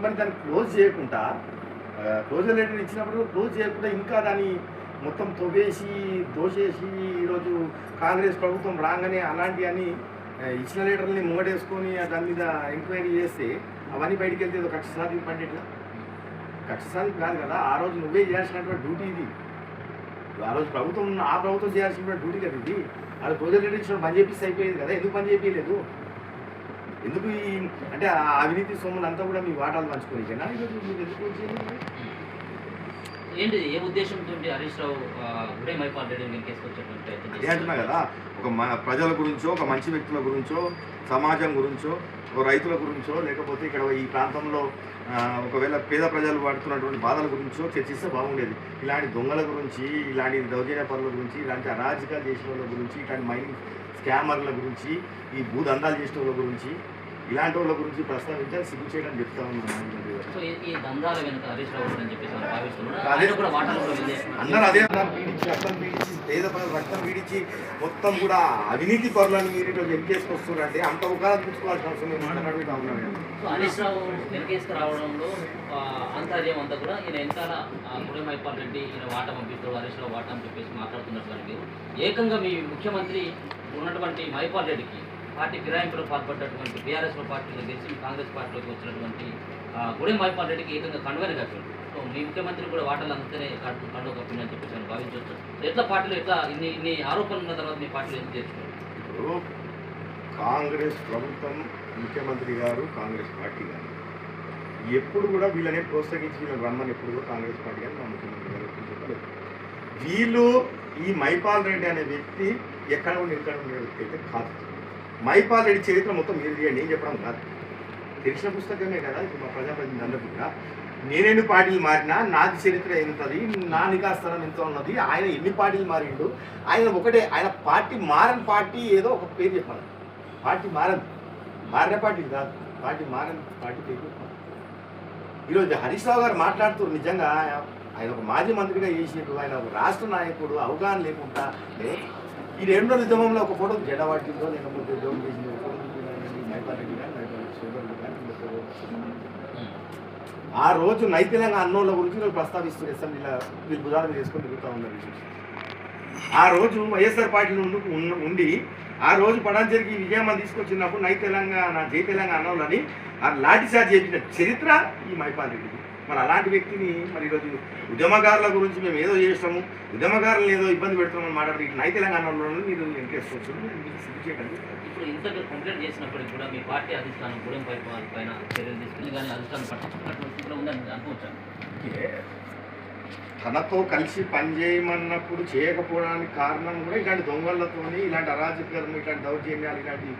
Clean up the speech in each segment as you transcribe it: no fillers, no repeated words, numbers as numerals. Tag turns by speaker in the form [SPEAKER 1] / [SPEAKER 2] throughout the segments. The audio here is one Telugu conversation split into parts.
[SPEAKER 1] మరి దాన్ని క్లోజ్ చేయకుండా క్లోజర్ లెటర్ ఇచ్చినప్పుడు క్లోజ్ చేయకుండా ఇంకా దాన్ని మొత్తం తవ్వేసి దోషేసి ఈరోజు కాంగ్రెస్ ప్రభుత్వం రాగానే అలాంటివన్నీ ఇచ్చిన లెటర్ని ముంగడేసుకొని దాని మీద ఎంక్వైరీ చేస్తే అవన్నీ బయటికి వెళ్తే ఏదో కక్ష సాధింపు అంటే ఎట్లా? కక్ష సాధింపు కాదు కదా, ఆ రోజు నువ్వే చేయాల్సినటువంటి డ్యూటీ ఇది. ఆ రోజు ప్రభుత్వం చేయాల్సినటువంటి డ్యూటీ కదా ఇది. అది క్లోజర్ లెటర్ ఇచ్చిన పని చేపిస్తే అయిపోయేది కదా, ఎందుకు పని చేపించలేదు? ఎందుకు ఈ అంటే ఆ అవినీతి సొమ్ములు అంతా కూడా మీ వాటాలు పంచుకోనికేనా ఈరోజు మీరు ఎందుకు వచ్చేది?
[SPEAKER 2] ఏంటి ఏ ఉద్దేశంతో హరీష్ రావు ఉదయం మైపాల్ రెడ్డిని వెనకేసుకొచ్చేటువంటి ప్రయత్నం
[SPEAKER 1] అంటున్నా కదా, ఒక ప్రజల గురించో, ఒక మంచి వ్యక్తుల గురించో, సమాజం గురించో, ఒక రైతుల గురించో, లేకపోతే ఇక్కడ ఈ ప్రాంతంలో ఒకవేళ పేద ప్రజలు పడుతున్నటువంటి బాధల గురించో చర్చిస్తే బాగుండేది. ఇలాంటి దొంగల గురించి, ఇలాంటి దౌర్జన్య పనుల గురించి, ఇలాంటి అరాజకాలు చేసిన వాళ్ళ గురించి, ఇలాంటి మైనింగ్ స్కామర్ల గురించి, ఈ భూదందాలు చేసిన వాళ్ళ గురించి, ఇలాంటి వాళ్ళ గురించి ప్రస్తావించాలి, సిగ్గు చేయడం చెప్తా ఉన్నాను.
[SPEAKER 2] ఈ దందాల వెనుక హరీష్ రావు అని చెప్పేసి
[SPEAKER 1] అందరూ అదే పీడించి రక్తం పీడించి పేద ప్రజలు రక్తం పీడించి మొత్తం కూడా అవినీతి పరులని మీరు వెనకేసుకొస్తున్నారంటే అంత ఉగాది పుచ్చుకోవాల్సిన అవసరం నేను మాట్లాడుతూ ఉన్నాను.
[SPEAKER 2] హరీష్ రావు వెనకేసుకు రావడంలో అంతర్యం అంతా కూడా ఈయన వెనకాల ఉదయం మైపాల్ రెడ్డి ఈయన వాటా పంపిస్తారు, హరీష్ రావు వాటా అని చెప్పేసి మాట్లాడుతున్నటువంటి ఏకంగా మీ ముఖ్యమంత్రి ఉన్నటువంటి మైపాల్ రెడ్డికి పార్టీ ఫిరాయింపులో పాల్పడ్డటువంటి బీఆర్ఎస్లో పార్టీలో గెలిచి కాంగ్రెస్ పార్టీలోకి వచ్చినటువంటి ఉదయం మైపాల్ రెడ్డికి ఏకంగా కన్వైన్ కప్పాడు. సో మీ ముఖ్యమంత్రి కూడా వాటలు అంతనే కండువ కప్పిందని చెప్పేసి మనం భావించవచ్చు. ఎట్లా పార్టీలో ఎట్లా ఇన్ని ఆరోపణలు ఉన్న తర్వాత మీ పార్టీలో ఎందుకు చేర్చుకోవాలి?
[SPEAKER 1] ఇప్పుడు కాంగ్రెస్ ప్రభుత్వం, ముఖ్యమంత్రి గారు, కాంగ్రెస్ పార్టీ గారు ఎప్పుడు కూడా వీళ్ళనే ప్రోత్సహించి వీళ్ళని రమ్మని ఎప్పుడు కూడా కాంగ్రెస్ పార్టీ గారు మా ముఖ్యమంత్రి గారు చెప్పలేదు. వీళ్ళు ఈ మైపాల్ రెడ్డి అనే వ్యక్తి ఎక్కడ ఉండి వ్యక్తి అయితే కాదు. మైపాల్ రెడ్డి చరిత్ర మొత్తం మీరు తీయండి, ఏం చెప్పడం కాదు, తెలిసిన పుస్తకమే కదా. ఇప్పుడు మా ప్రజాప్రతినిధి అందరూ కూడా నేనెన్ని పార్టీలు మారినా నాది చరిత్ర ఎంతది, నా నికాస్థానం ఎంత ఉన్నది, ఆయన ఎన్ని పార్టీలు మారిండు, ఆయన ఒకటే, ఆయన పార్టీ మారని పార్టీ ఏదో ఒక పేరు చెప్పాలి. పార్టీ మారిన పార్టీ కాదు, పార్టీ మారని పార్టీ పేరు చెప్పాలి. ఈరోజు హరీష్ రావు గారు మాట్లాడుతున్నారు, నిజంగా ఆయన ఒక మాజీ మంత్రిగా చేసినట్టు, ఆయన ఒక రాష్ట్ర నాయకుడు, అవగాహన లేకుండా ఈ 2 ఉద్యమంలో ఒక ఫోటో జడవాటితో లేకపోతే ఉద్యోగం చేసిన ఫోటో మైపాల్ రెడ్డి గారు, ఆ రోజు నైతికంగా అన్నోళ్ళ గురించి వీళ్ళు ప్రస్తావిస్తున్నారు. అసెంబ్లీలో వీళ్ళు భుజాల మీద వేసుకొని తిరుగుతూ ఉన్నారు. ఆ రోజు వైఎస్ఆర్ పార్టీలో ఉండి ఆ రోజు పడాంజలికి విజయమ్మ తీసుకొచ్చినప్పుడు జై తెలంగాణ అన్నోళ్ళని ఆ లాఠీచార్జ్ చేసిన చరిత్ర ఈ మైపాల్ రెడ్డి. మరి అలాంటి వ్యక్తిని మరి ఈరోజు ఉద్యమకారుల గురించి మేము ఏదో చేస్తాము, ఉద్యమకారులను ఏదో ఇబ్బంది పెడుతున్నామని మాట్లాడుతూ నై తెలంగాణలో మీరు ఎంకేసుకోవచ్చు, మీకు సిద్ధి చేయకండి.
[SPEAKER 2] ఇప్పుడు ఇంత కంప్లైంట్ చేసినప్పటికీ కూడా మీ పార్టీ అధిష్టానం ఉదయం పైన చర్యలు తీసుకుని కానీ అధిష్టానం పట్టించుకున్నటువంటి స్థితిలో ఉందని అనుకోవచ్చాను.
[SPEAKER 1] తనతో కలిసి పనిచేయమన్నప్పుడు చేయకపోవడానికి కారణం కూడా ఇలాంటి దొంగలతోని, ఇలాంటి అరాజకీయాలు, ఇలాంటి దౌర్జన్యాలు, ఇలాంటి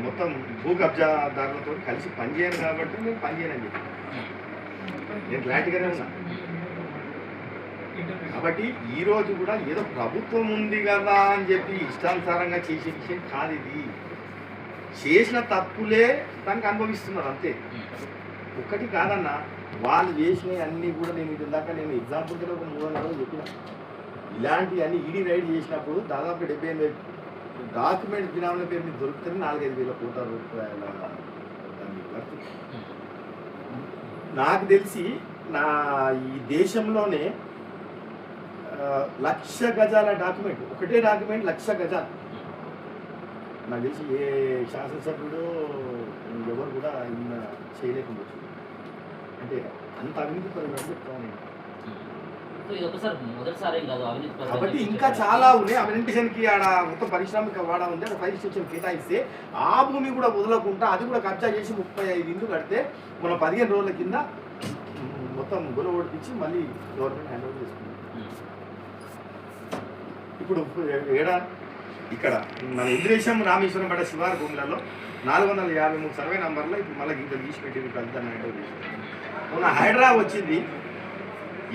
[SPEAKER 1] మొత్తం భూ కబ్జాదారులతో కలిసి పనిచేయను కాబట్టి నేను పనిచేయనని చెప్పి నేను క్లారిటీగానే ఉన్నా. కాబట్టి ఈరోజు కూడా ఏదో ప్రభుత్వం ఉంది కదా అని చెప్పి ఇష్టానుసారంగా చేసే విషయం కాదు ఇది. చేసిన తప్పులే దానికి అనుభవిస్తున్నారు అంతే. ఒక్కటి కాదన్నా, వాళ్ళు చేసినవి అన్నీ కూడా నేను ఇందాక నేను ఎగ్జాంపుల్ కూడా ఒక 3 నెలలు చెప్పిన. ఇలాంటివన్నీ ఈడీ రైడ్ చేసినప్పుడు దాదాపు 78 డాక్యుమెంట్ బినామీల పేరు మీద దొరుకుతుంది. 4-5 వేల కోట్ల రూపాయల వర్క్. నాకు తెలిసి ఈ దేశంలోనే 1,00,000 గజాల డాక్యుమెంట్, ఒకటే డాక్యుమెంట్ 1,00,000 గజాలు. నాకు తెలిసి ఏ శాసనసభ్యుడు ఎవరు కూడా ఇన్న చేయలేకపోవచ్చు. అంటే అంత అవినీతి పరులు చెప్తాను. కాబట్టి ఇంకా చాలా ఉన్నాయి. అవినీతికి ఆడ మొత్తం పారిశ్రామిక వాడా ఉంది, అక్కడ 5 స్టేషన్ కేటాయిస్తే ఆ భూమి కూడా వదలకుండా అది కూడా కబ్జా చేసి 35 ఇళ్ళు కడితే మనం 15 రోజుల కింద మొత్తం గొల ఓడిపించి మళ్ళీ గవర్నమెంట్ హ్యాండ్ ఓవర్ చేసుకుంది. ఇప్పుడు ఇక్కడ మన ఇంద్రేశం రామేశ్వరం పడ్డ శివారు భూములలో 453 సర్వే నంబర్లో ఇప్పుడు మళ్ళీ ఇంత తీసి పెట్టి కలిద్దాన్ని హ్యాండ్ ఓవర్ చేసుకుంది. మొన్న హైడ్రా వచ్చింది,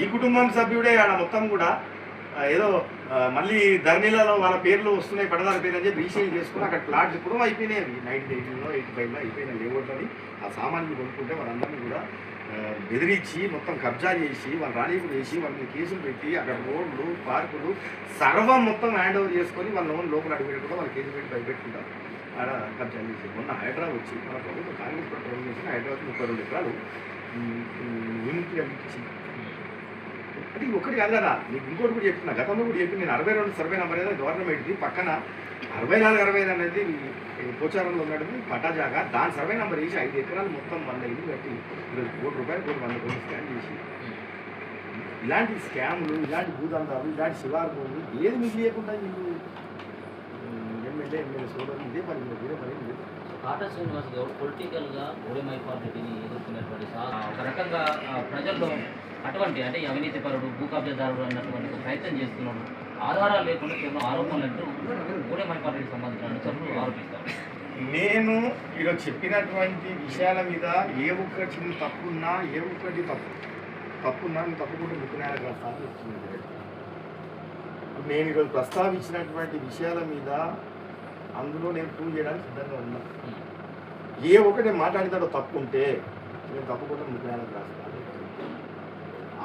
[SPEAKER 1] ఈ కుటుంబం సభ్యుడే ఆడ మొత్తం కూడా ఏదో మళ్ళీ ధర్నీలలో వాళ్ళ పేర్లు వస్తున్నాయి, పడదాల పేర్లు అని చెప్పి రీసేల్ చేసుకుని అక్కడ ప్లాట్స్ ఇప్పుడు అయిపోయినాయి. అవి 1980లో 85లో అయిపోయినాయి లేవట్లని. ఆ సామాన్యులు కొనుక్కుంటే వాళ్ళందరినీ కూడా బెదిరించి మొత్తం కబ్జా చేసి వాళ్ళ రాణీకులు వేసి వాళ్ళని కేసులు పెట్టి అక్కడ రోడ్లు, పార్కులు సర్వం మొత్తం హ్యాండ్ ఓవర్ చేసుకొని వాళ్ళ లోపల అడుగుపెట్టి కూడా వాళ్ళు కేసులు పెట్టి భయపెట్టుకుంటారు. ఆడ కబ్జా చేసి మొన్న హైదరాబాద్ వచ్చి మన ప్రభుత్వం కాంగ్రెస్ ప్రభుత్వం చేసిన హైదరాబాద్ 32 ఎకరాలు యూనిట్గా ఇచ్చింది. అంటే ఇది ఒకటి కాదు కదా, నీకు ఇంకోటి కూడా చెప్తున్నా, గతంలో కూడా చెప్పి నేను 62 సర్వే నెంబర్ ఏదో గవర్నమెంట్ది పక్కన 64, 65 అనేది పోచారంలో ఉన్నది పటాజాగా, దాని సర్వే నెంబర్ వేసి 5 ఎకరాలు మొత్తం 100 ఇల్లు కట్టి ఈరోజు ₹1 కోటి 100 కోట్లు స్కామ్ చేసి ఇలాంటి స్కామ్లు, ఇలాంటి భూదందాలు, ఇలాంటి శివార్భూములు ఏది మీకు లేకుండా వీళ్ళు ఎమ్మెల్యే సోదరులు ఇదే పని వేరే పని లేదు.
[SPEAKER 2] కాటా శ్రీనివాస్ గౌడ్ పొలిటికల్గా మైపాల్ రెడ్డిని ఎదుర్కొనేటువంటి ఒక రకంగా ప్రజల్లో అటువంటి అంటే అవినీతి పరుడు, భూ కబ్జాదారుడు అన్నటువంటి ఒక ప్రయత్నం చేస్తున్నాడు. ఆధారాలు లేకుండా కేవలం ఆరోపణలు అంటూ మైపాల్ రెడ్డికి సంబంధించిన అనుచరులు ఆరోపిస్తారు.
[SPEAKER 1] నేను ఈరోజు చెప్పినటువంటి విషయాల మీద ఏ ఒక్క చిన్న తప్పున్నా, ఏ ఒక్కటి తప్పున్నా నేను తప్పకుండా ముఖ్యమైన రాస్తాను చెప్తున్నాను. నేను ఈరోజు ప్రస్తావించినటువంటి విషయాల మీద అందులో నేను ప్రూవ్ చేయడానికి సిద్ధంగా ఉన్నా. ఏ ఒక్కటి మాట్లాడినాడో తప్పు ఉంటే నేను తప్పకుండా ముఖ్యమైన రాస్తాను.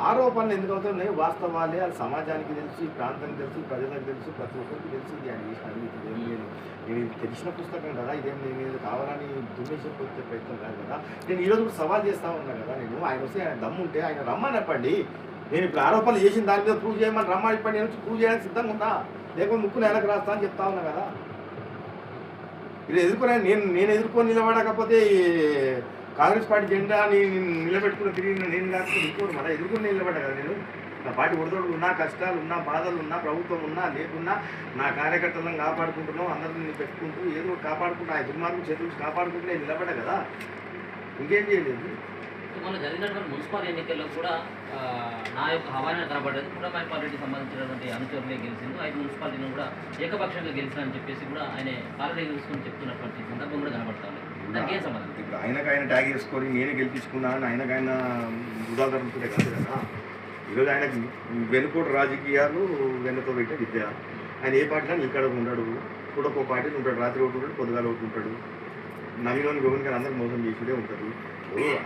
[SPEAKER 1] ఆరోపణలు ఎందుకు అవుతున్నాయి? వాస్తవాలే, అది సమాజానికి తెలుసు, ప్రాంతానికి తెలుసు, ప్రజలకు తెలుసు, ప్రతి ఒక్కరికి తెలుసు. ఇది ఆయన చేసిన అవినీతి ఇదేం లేదు. నేను ఇది తెలిసిన పుస్తకం కదా, ఇదేం నేను కావాలని దుర్మేషం పొందే ప్రయత్నం కాదు కదా. నేను ఈరోజు కూడా సవాల్ చేస్తా ఉన్నా కదా. నేను ఆయన వస్తే ఆయన దమ్ముంటే ఆయన రమ్మని చెప్పండి. నేను ఇప్పుడు ఆరోపణలు చేసిన దాని మీద ప్రూవ్ చేయమని రమ్మని చెప్పండి. నేను ప్రూవ్ చేయడానికి సిద్ధంగా ఉన్నా. లేకపోతే ముక్కు నెలకు రాస్తా అని చెప్తా ఉన్నా కదా. ఇది ఎదుర్కొనే నేను ఎదుర్కొని నిలబడకపోతే కాంగ్రెస్ పార్టీ జెండా నిలబెట్టుకుని తిరిగి నేను కాకపోతే ఇంకోటి మళ్ళీ ఎదుర్కొని నిలబడ్డా కదా. నేను నా పార్టీ ఒడిదోడు ఉన్నా, కష్టాలు ఉన్నా, బాధలు ఉన్నా, ప్రభుత్వం ఉన్నా లేకున్నా నా కార్యకర్తలను కాపాడుకుంటున్నాం, అందరిని పెట్టుకుంటూ ఏదో కాపాడుకుంటూ ఆ దుర్మార్గం చేతులు కాపాడుకుంటూ నేను నిలబడ్డా కదా. ఇంకేం చేయలేదు.
[SPEAKER 2] మన జరిగినటువంటి మున్సిపల్ ఎన్నికల్లో కూడా నా యొక్క హవానే కనబడ్డది. మైపాల్ రెడ్డికి సంబంధించినటువంటి అనుచరులే గెలిచింది. 5 మున్సిపాలిటీలను కూడా ఏకపక్షంగా గెలిచినని చెప్పేసి కూడా ఆయన కాలనీ చూసుకొని చెప్తున్నటువంటి సందర్భం కూడా కనబడతాను. దానికి ఏం సంబంధం?
[SPEAKER 1] ఇప్పుడు ఆయన ట్యాగ్ చేసుకొని నేనే గెలిపించుకున్నాను ఆయన ఉదాహరణకుంటే కాదు కదా. ఈరోజు ఆయనకి వెనుకోటి రాజకీయాలు వెన్నతో పెట్టే విద్య. ఆయన ఏ పార్టీలో ఇక్కడ ఉన్నాడు, కూడా ఒక పార్టీలో ఉంటాడు, రాత్రి ఒకటి ఉంటాడు, పొద్దుగాల ఒకటి ఉంటాడు. నవీన్ గోవింద్ గారు అందరికి మోసం చేసేదే ఉంటుంది.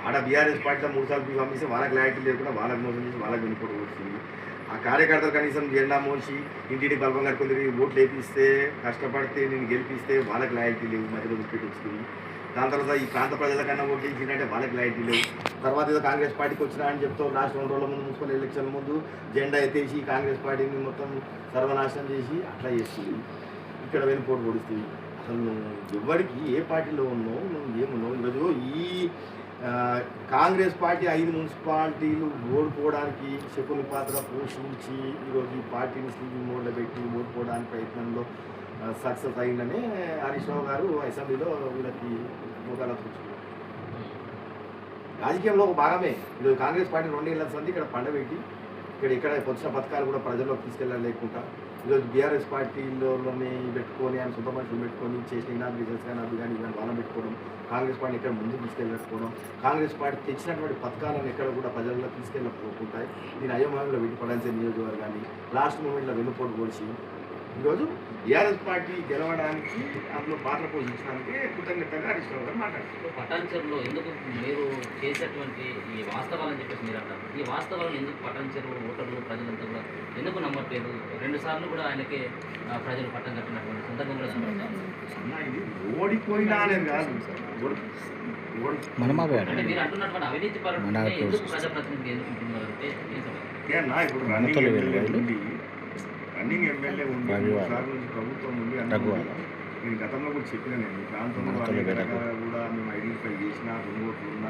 [SPEAKER 1] ఆడ బీఆర్ఎస్ పార్టీలో 3 సార్లు పంపిస్తే వాళ్ళకి క్లారిటీ లేకుండా వాళ్ళకి మోసం చేసి వాళ్ళకి వెనుకోటి వచ్చింది. ఆ కార్యకర్తలు కనీసం జెండా మోసి ఇంటింటి బల్బం కట్టుకుని ఓట్లు వేపిస్తే, కష్టపడితే నేను గెలిపిస్తే వాళ్ళకి క్లారిటీ లేవు, మధ్యలో వికెట్ వచ్చింది. దాని తర్వాత ఈ ప్రాంత ప్రజలకన్నా ఓట్లు ఇచ్చిందంటే వాళ్ళకి క్లారిటీ లేవు. తర్వాత ఏదో కాంగ్రెస్ పార్టీకి వచ్చినా అని చెప్తాం. లాస్ట్ 2 రోజుల ముందు మున్సిపల్ ఎలక్షన్ ముందు జెండా ఎత్తేసి కాంగ్రెస్ పార్టీని మొత్తం సర్వనాశనం చేసి అట్లా చేస్తుంది. ఇక్కడ వెనుకోటు పొడుస్తుంది. అసలు నువ్వు ఎవరికి ఏ పార్టీలో ఉన్నావు, నువ్వు ఏమున్నావు? ఈరోజు ఈ కాంగ్రెస్ పార్టీ 5 మున్సిపాలిటీలు ఓడిపోవడానికి శకుని పాత్ర పోషించి ఈరోజు ఈ పార్టీని స్లీపింగ్ మోడ్లో పెట్టి ఓడిపోవడానికి ప్రయత్నంలో సక్సెస్ అయిందని హరీష్ రావు గారు అసెంబ్లీలో వీళ్ళకి మోకాల కూర్చున్నారు. రాజకీయంలో ఒక భాగమే. ఈరోజు కాంగ్రెస్ పార్టీ 2 ఏళ్ళ సంది ఇక్కడ పండబెట్టి ఇక్కడ వచ్చిన పథకాలు కూడా ప్రజల్లోకి తీసుకెళ్ళలేకుండా ఈరోజు బీఆర్ఎస్ పార్టీలోనే పెట్టుకొని ఆయన సొంత మనుషులు పెట్టుకొని చేసిన ఇనాగ్రేషన్స్ కానీ అవి కానీ ఇవన్నీ వాళ్ళని పెట్టుకోవడం, కాంగ్రెస్ పార్టీ ఇక్కడ ముందుకు తీసుకెళ్ళకపోవడం, కాంగ్రెస్ పార్టీ తెచ్చినటువంటి పథకాలను ఎక్కడ కూడా ప్రజల్లో తీసుకెళ్ళకపోతుంటాయి. దీని అయోమయంలో వెంటపడాల్సిన నియోజకవర్గాన్ని లాస్ట్ మూమెంట్లో వెన్నుపోటు పోసి ఈరోజు బీఆర్ఎస్ పార్టీ గెలవడానికి అందులో పాత్ర పోషించడానికి కృతజ్ఞతగా హరీష్ రావు గారు మాట్లాడుతున్నారు.
[SPEAKER 2] పటాన్చెరులో ఎందుకు మీరు చేసేటువంటి ఈ వాస్తవాలని చెప్పేసి మీరు అంటారు. ఈ వాస్తవాలను ఎందుకు పటాన్చెరు ఓటర్లు ప్రజలంతా కూడా ఎందుకు నమ్మట్లేదు? 2 సార్లు కూడా ఆయనకే ప్రజలు పట్టం కట్టినటువంటి సందర్భం కూడా కనబడతారు.
[SPEAKER 1] ఇది ఓడిపోయినా అనేది కాదు,
[SPEAKER 2] అంటే మీరు అంటున్నటువంటి అవినీతి పరుడు ఎందుకు ప్రజాప్రతినిధి ఎదుర్కొంటున్నారంటే
[SPEAKER 1] ఇప్పుడు రన్నింగ్ ఎమ్మెల్యే ఉంది, 3 సార్లు నుంచి ప్రభుత్వం ఉంది అన్న. నేను గతంలో కూడా చెప్పిన, నేను ఈ ప్రాంతంలో అనేక రకాల కూడా మేము ఐడెంటిఫై చేసిన ఓట్లు ఉన్న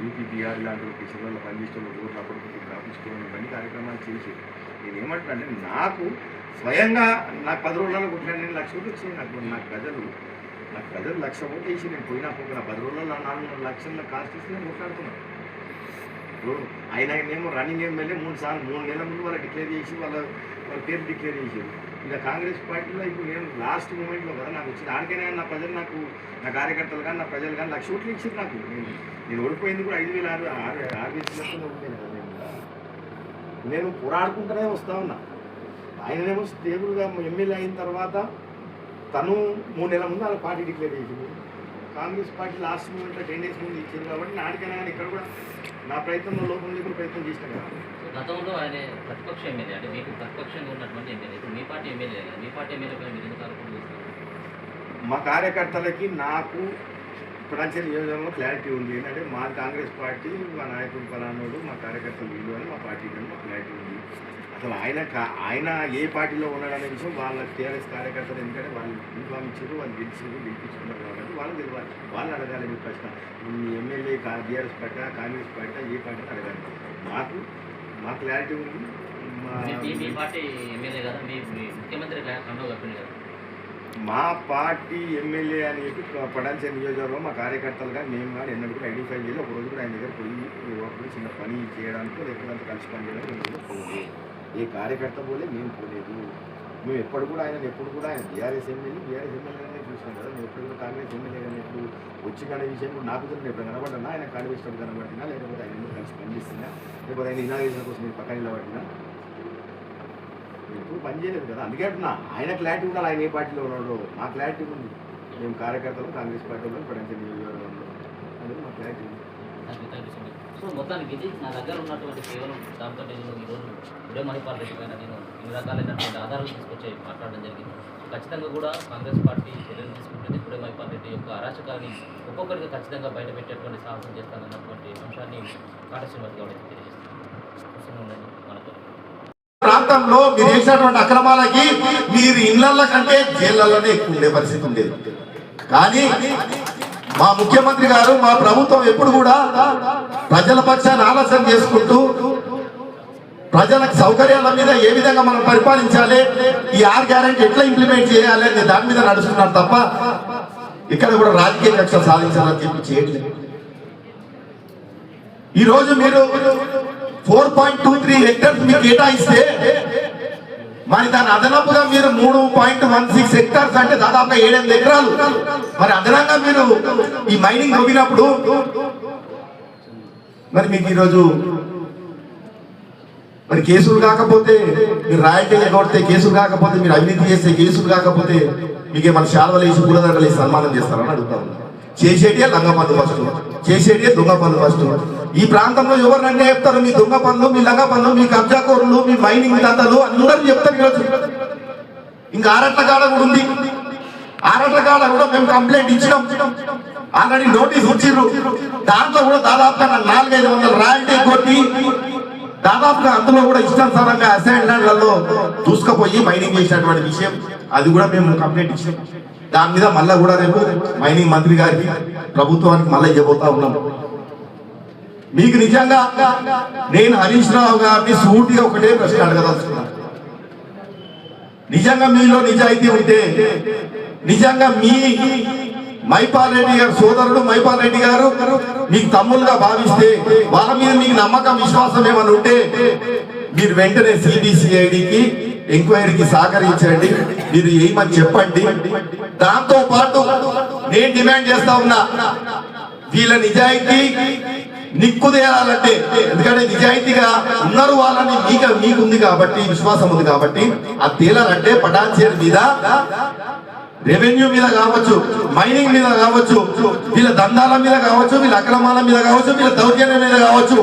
[SPEAKER 1] యూపీపీఆర్ ఇలాంటి కిషన్లో పనిచేస్తున్న ఓట్లు అప్పటికి రాపించుకోవడం ఇవన్నీ కార్యక్రమాలు చేసి నేను ఏమంటానంటే నాకు స్వయంగా నాకు 10 రోజులలో కొట్టిన 1,00,000 ఓట్లు వచ్చినాయి. నాకు ప్రజలు 1,00,000 ఓట్లు వేసి నేను పోయినా 10 రోజుల్లో 4 లక్షల కాన్స్టిట్యూషన్ నేను కొట్లాడుతున్నాను. ఆయనేమో రన్నింగ్ ఎమ్మెల్యే 3 నెలల ముందు వాళ్ళు డిక్లేర్ చేసి వాళ్ళ పేరు డిక్లేర్ చేశారు. ఇక కాంగ్రెస్ పార్టీలో ఇప్పుడు నేను లాస్ట్ మూమెంట్లో కదా నాకు వచ్చింది. దానికైనా నా ప్రజలు నాకు, నా కార్యకర్తలు కానీ నా ప్రజలు కానీ 1,00,000 ఓట్లు ఇచ్చారు నాకు. నేను ఓడిపోయింది కూడా 5,600 ఉండేది కదా. నేను పోరాడుకుంటూనే వస్తా ఉన్నా. ఆయననేమో స్టేబుల్గా ఎమ్మెల్యే అయిన తర్వాత తను 3 నెలల ముందు వాళ్ళ పార్టీ డిక్లేర్ చేసింది. కాంగ్రెస్ పార్టీ లాస్ట్ మూమెంట్లో 10 డేస్ ముందు ఇచ్చింది కాబట్టి నాటికైనా కానీ ఇక్కడ కూడా నా ప్రయత్నంలో లోపం లేకుండా ప్రయత్నం చేసినా కదా.
[SPEAKER 2] గతంలో ఆయన ప్రతిపక్ష ఎమ్మెల్యే, అంటే మీకు ప్రతిపక్షంగా ఉన్నటువంటి ఎమ్మెల్యే, ఇప్పుడు మీ పార్టీ ఎమ్మెల్యే కదా, మీ పార్టీ ఎమ్మెల్యే పైన మీరు ఎందుకు ఆరోపణ చేస్తారు?
[SPEAKER 1] మా కార్యకర్తలకి నాకు ప్రపంచ నియోజకవర్గంలో క్లారిటీ ఉంది. ఏంటంటే మా కాంగ్రెస్ పార్టీ మా నాయకుడు ఫలానోడు మా కార్యకర్తలు వీళ్ళు అని మా పార్టీ కానీ మా క్లారిటీ ఉంది. అసలు ఆయన ఏ పార్టీలో ఉన్నాడనే విషయం వాళ్ళ టీఆర్ఎస్ కార్యకర్తలు ఎందుకంటే వాళ్ళు ఇన్ఫార్మ్ ఇచ్చారు, వాళ్ళు గెలిపించుకున్నారు కాబట్టి వాళ్ళు తెలియాలి. వాళ్ళు అడగాలి మీ ప్రశ్న. మీ MLA TRS party Congress party ఏ పార్టీ అడగాలి. మా క్లారిటీ ఉంది.
[SPEAKER 2] మీ పార్టీ ఎమ్మెల్యే కదా, మీ ముఖ్యమంత్రి కండవ కప్పింది కదా.
[SPEAKER 1] మా పార్టీ ఎమ్మెల్యే అనేది పడాల్సిన నియోజకవర్గం మా కార్యకర్తలుగా మేము కానీ ఎన్నడూ కూడా ఐడెంటిఫై చేయాలి. ఒకరోజు కూడా ఆయన దగ్గర పోయి చిన్న పని చేయడానికి లేకపోతే అంత కలిసి పని చేయడానికి మేము పోలేదు. ఏ కార్యకర్త పోలే మేము పోలేదు. మేము ఎప్పుడు కూడా ఆయన బీఆర్ఎస్ ఎమ్మెల్యే అనేది చూసినాం కదా. మేము ఎప్పుడు కూడా కాంగ్రెస్ ఎమ్మెల్యే కానీ ఎప్పుడు వచ్చిన విషయం కూడా నాకు తెలియదు. ఎప్పుడు కనబడ్డా ఆయన కాంగ్రెస్ కనబడినా లేకపోతే ఆయన ఎందుకు కలిసి పనిచేస్తున్నా లేకపోతే ఆయన ఇనాగ్రేషన్ కోసం నేను పక్కన నిలబడినా ఎప్పుడు పని చేయలేదు కదా. అందుకే అంటున్నా ఆయన క్లారిటీ కూడా ఆయన ఏ పార్టీలో ఉన్నాడో మా క్లారిటీ ఉంది. మేము కార్యకర్తలు కాంగ్రెస్ పార్టీలో పడంచే నియోజకవర్గంలో అనేది మా క్లారిటీ ఉంది.
[SPEAKER 2] సో మొత్తానికి ఇది నా దగ్గర ఉన్నటువంటి కేవలం దాంతో నేను ఈరోజు ఉదయ మహిపాల్ రెడ్డి పైన నేను ఇన్ని రకాలైనటువంటి ఆధారాలు తీసుకొచ్చి మాట్లాడడం జరిగింది. ఖచ్చితంగా కూడా కాంగ్రెస్ పార్టీ చర్యలు తీసుకుంటుంది. ఉదయ మహిపాల్ రెడ్డి యొక్క అరాచకాన్ని ఒక్కొక్కరికి ఖచ్చితంగా బయటపెట్టేటువంటి సాహసం చేస్తానన్నటువంటి అంశాన్ని కాట శ్రీనివాస్ గౌడ్ తెలియజేస్తాను. మనతో
[SPEAKER 3] ప్రాంతంలో మీరు చేసినటువంటి అక్రమాలకి మీరు ఇళ్ల కంటే జైళ్లలోనే ఎక్కువ ఉండే పరిస్థితి ఉండేది. కానీ మా ముఖ్యమంత్రి గారు మా ప్రభుత్వం ఎప్పుడు కూడా ప్రజల పక్షాన్ని ఆలోచన చేసుకుంటూ ప్రజలకు సౌకర్యాల మీద ఏ విధంగా మనం పరిపాలించాలి, ఈ 6 గ్యారెంటీ ఎట్లా ఇంప్లిమెంట్ చేయాలి అనే దాని మీద నడుస్తున్నారు తప్ప ఇక్కడ కూడా రాజకీయ కక్ష సాధించాలని చెప్పి చేయట్లేదు. ఈ రోజు మీరు 4.23 హెక్టర్స్ మీకు కేటాయిస్తే మరి దాని అదనపుగా మీరు 3.16 హెక్టార్స్ అంటే దాదాపుగా 7-8 ఎకరాలు మరి అదనంగా మీరు ఈ మైనింగ్ తవ్వినప్పుడు మరి మీకు ఈరోజు మరి కేసులు కాకపోతే మీరు రాయల్టీ కొడితే కేసులు కాకపోతే మీరు అవినీతి చేస్తే కేసులు కాకపోతే మీకే మన శాల్వలు వేసి పూలదండలు వేసి సన్మానం చేస్తారని అడుగుతా ఉన్నారు. చేసేటియే లంగ పనులు ఫస్ట్, చేసేటియే దొంగ పనులు ఫస్ట్. ఈ ప్రాంతంలో ఎవరినన్నా చెప్తారు మీ దొంగ పనులు, మీ లంగ పనులు, మీ కబ్జా కోరులు, మీ మైనింగ్ దంతలు అందరూ చెప్తారు. ఈరోజు ఇంకా ఆరట్ల కాడ కూడా ఉంది. ఆరట్ల కాడ కూడా మేము కంప్లైంట్ ఇచ్చినాం, ఆల్రెడీ నోటీస్ ఇచ్చిర్రు. దాంట్లో కూడా దాదాపుగా 400-500 రాయల్టీ కొట్టి దాదాపుగా అందులో కూడా ఇష్టానుసారంగా అసైన్ ల్యాండ్లలో దూసుకుపోయి మైనింగ్ చేసినటువంటి విషయం అది కూడా మేము కంప్లైంట్ ఇచ్చినాం. దాని మీద మళ్ళా కూడా రేపు మైనింగ్ మంత్రి గారికి ప్రభుత్వానికి మళ్ళీ ఇవ్వబోతా ఉన్నాం. మీకు నిజంగా నేను హరీష్ రావు గారిని సూటిగా ఒకటే ప్రశ్న అడగదలుచుకున్నాను. నిజంగా మీలో నిజాయితీ ఉంటే, నిజంగా మీ మైపాల్ రెడ్డి గారు సోదరుడు మైపాల్ రెడ్డి గారు మీకు తమ్ములుగా భావిస్తే, వాళ్ళ మీద మీకు నమ్మకం విశ్వాసం ఏమైనా ఉంటే మీరు వెంటనే సిబిసిఐడికి ఎంక్వైరీకి సహకరించండి, మీరు ఏమని చెప్పండి. దాంతో పాటు నేను డిమాండ్ చేస్తా ఉన్నా, వీళ్ళ నిజాయితీ నిక్కుదేయాలంటే, ఎందుకంటే నిజాయితీగా ఉన్నారు వాళ్ళని మీకుంది కాబట్టి విశ్వాసం ఉంది కాబట్టి అది తేలాలంటే పటాన్చేరు మీద రెవెన్యూ మీద కావచ్చు, మైనింగ్ మీద కావచ్చు, వీళ్ళ దందాల మీద కావచ్చు, వీళ్ళ అక్రమాల మీద కావచ్చు, వీళ్ళ దౌర్జన్యం మీద కావచ్చు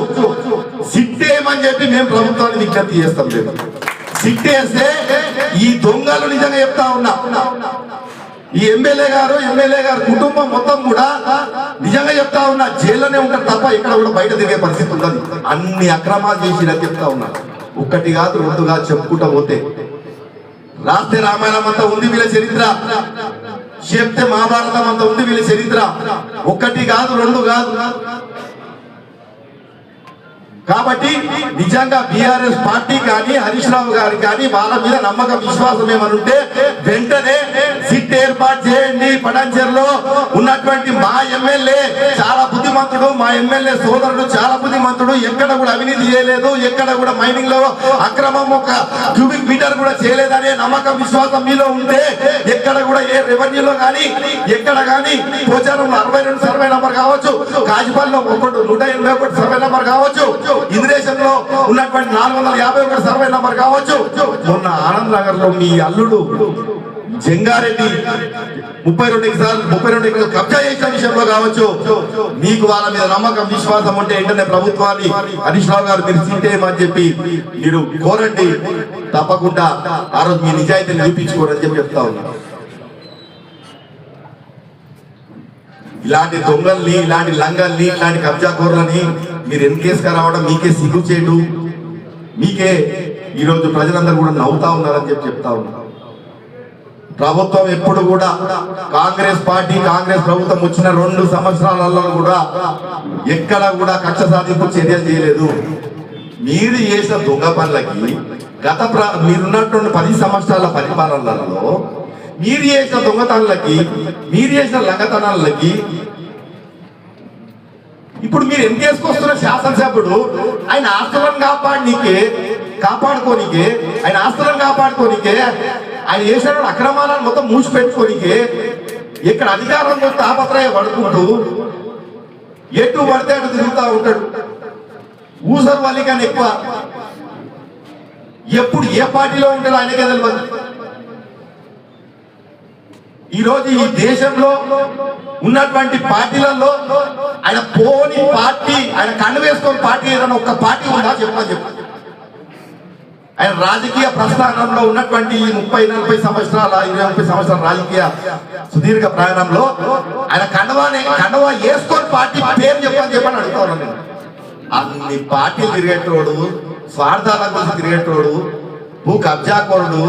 [SPEAKER 3] సిట్టేయమని చెప్పి మేము ప్రభుత్వాన్ని విజ్ఞప్తి చేస్తాం. లేదు సిట్టేస్తే ఈ దొంగలు నిజంగా చెప్తా ఉన్నా, ఈ ఎమ్మెల్యే గారు కుటుంబం మొత్తం కూడా నిజంగా చెప్తా ఉన్నా జైల్లోనే ఉంటారు తప్ప ఇక్కడ కూడా బయట తిరిగే పరిస్థితి ఉండదు. అన్ని అక్రమాలు చేసి చెప్తా ఉన్నా, 1 కాదు 2 కాదు చెప్పుకుంటా పోతే రాస్తే రామాయణం అంతా ఉంది వీళ్ళ చరిత్ర, చెప్తే మహాభారతం అంతా ఉంది వీళ్ళ చరిత్ర. 1 కాదు 2 కాదు. కాబట్టి నిజంగా బీఆర్ఎస్ పార్టీ కానీ హరీష్ రావు గారు కానీ వాళ్ళ మీద నమ్మకం విశ్వాసం ఏమనుంటే వెంటనే సిట్ ఏర్పాటు చేయండి. పటాన్చేరులో ఉన్నటువంటి మా ఎమ్మెల్యే చాలా బుద్ధిమంతుడు, మా ఎమ్మెల్యే సోదరుడు చాలా బుద్ధిమంతుడు, ఎక్కడ కూడా అవినీతి చేయలేదు, ఎక్కడ కూడా మైనింగ్ లో అక్రమం 1 క్యూబిక్ మీటర్ కూడా చేయలేదనే నమ్మకం విశ్వాసం మీలో ఉంటే ఎక్కడ కూడా ఏ రెవెన్యూలో కానీ ఎక్కడ కానీ పోచారంలో 62 సర్వే నంబర్ కావచ్చు, కాజిపల్లిలో 181 సర్వే నంబర్ కావచ్చు, ఇంద్రేశంలో ఉన్నటువంటి 451 సర్వే నంబర్ కావచ్చు, మొన్న ఆనంద్ నగర్ లో మీ అల్లుడు జంగారెడ్డి 32 ఎకరాలు కబ్జా చేసిన విషయంలో కావచ్చు, మీకు వాళ్ళ మీద నమ్మకం విశ్వాసం ఉంటే వెంటనే ప్రభుత్వాన్ని హరీష్ రావు గారు మీరు సీటేయమని చెప్పి మీరు కోరండి. తప్పకుండా ఆ రోజు మీ నిజాయితీని నిరూపించుకోరని చెప్పి చెప్తా ఉన్నారు. ఇలాంటి దొంగల్ని, ఇలాంటి లంగల్ని, ఇలాంటి కబ్జాకోర్లని మీరు ఎన్కేసుగా రావడం మీకే సిగ్గుచేటు. మీకే ఈరోజు ప్రజలందరూ కూడా నవ్వుతా ఉన్నారని చెప్తా ఉన్నారు. ప్రభుత్వం ఎప్పుడు కూడా కాంగ్రెస్ ప్రభుత్వం వచ్చిన 2 సంవత్సరాలలో కూడా ఎక్కడ కూడా కక్ష సాధింపు చర్యలు చేయలేదు. మీరు చేసిన దొంగ పనులకి మీరున్నటువంటి 10 సంవత్సరాల పరిపాలనలలో మీరు చేసిన దొంగతనాలకి, మీరు చేసిన లంగతనాలకి ఇప్పుడు మీరు ఎన్నికేసుకొస్తున్న శాసనసభ్యుడు ఆయన ఆస్తులను కాపాడుకోనికే ఆయన ఆస్తులను కాపాడుకోనికే ఆయన చేసిన అక్రమాలను మొత్తం మూసిపెట్టుకోనికే ఇక్కడ అధికారంలో తాపత్రయ పడుకుంటూ ఎటు పడితే అటు తిరుగుతూ ఉంటాడు. ఊసరు వల్లి కానీ ఎక్కువ ఎప్పుడు ఏ పార్టీలో ఉంటాడో ఆయనకే తెలియదు. ఈరోజు ఈ దేశంలో ఉన్నటువంటి పార్టీలలో ఆయన పోని పార్టీ, ఆయన కన్ను వేసుకొని పార్టీ ఏదైనా ఒక్క పార్టీ ఉందా చెప్పని చెప్పు. ఆయన రాజకీయ ప్రస్థానంలో ఉన్నటువంటి 30-40 సంవత్సరాల 20-30 సంవత్సరాల రాజకీయ సుదీర్ఘ ప్రయాణంలో ఆయన కండవా వేసుకొని పార్టీ పేరు చెప్పని అడుగుతాను నేను. అన్ని పార్టీలు తిరిగేటోడు, స్వార్థాల కోసం తిరిగేటోడు, భూ కబ్జాకోరుడు,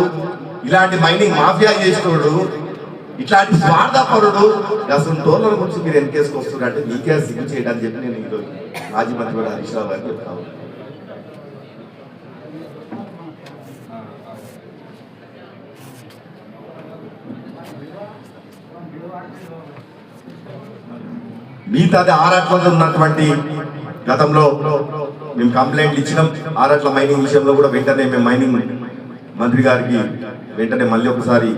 [SPEAKER 3] ఇలాంటి మైనింగ్ మాఫియా చేసేటోడు, ఇట్లాంటి స్వార్థపరుడు అసలు టోర్ల గురించి మీరు ఎన్కేసుకొస్తున్నారంటే మీకే సిగ్గు చేయడానికి చెప్పి నేను ఈరోజు మాజీ మంత్రి కూడా హరీష్ రావు గారికి చెప్తాను. మిగతాది ఆరాట్లలో ఉన్నటువంటి గతంలో మేము కంప్లైంట్లు ఇచ్చినాం. ఆరాట్ల మైనింగ్ విషయంలో కూడా వెంటనే మేము మైనింగ్ మంత్రి గారికి వెంటనే మళ్ళీ ఒకసారి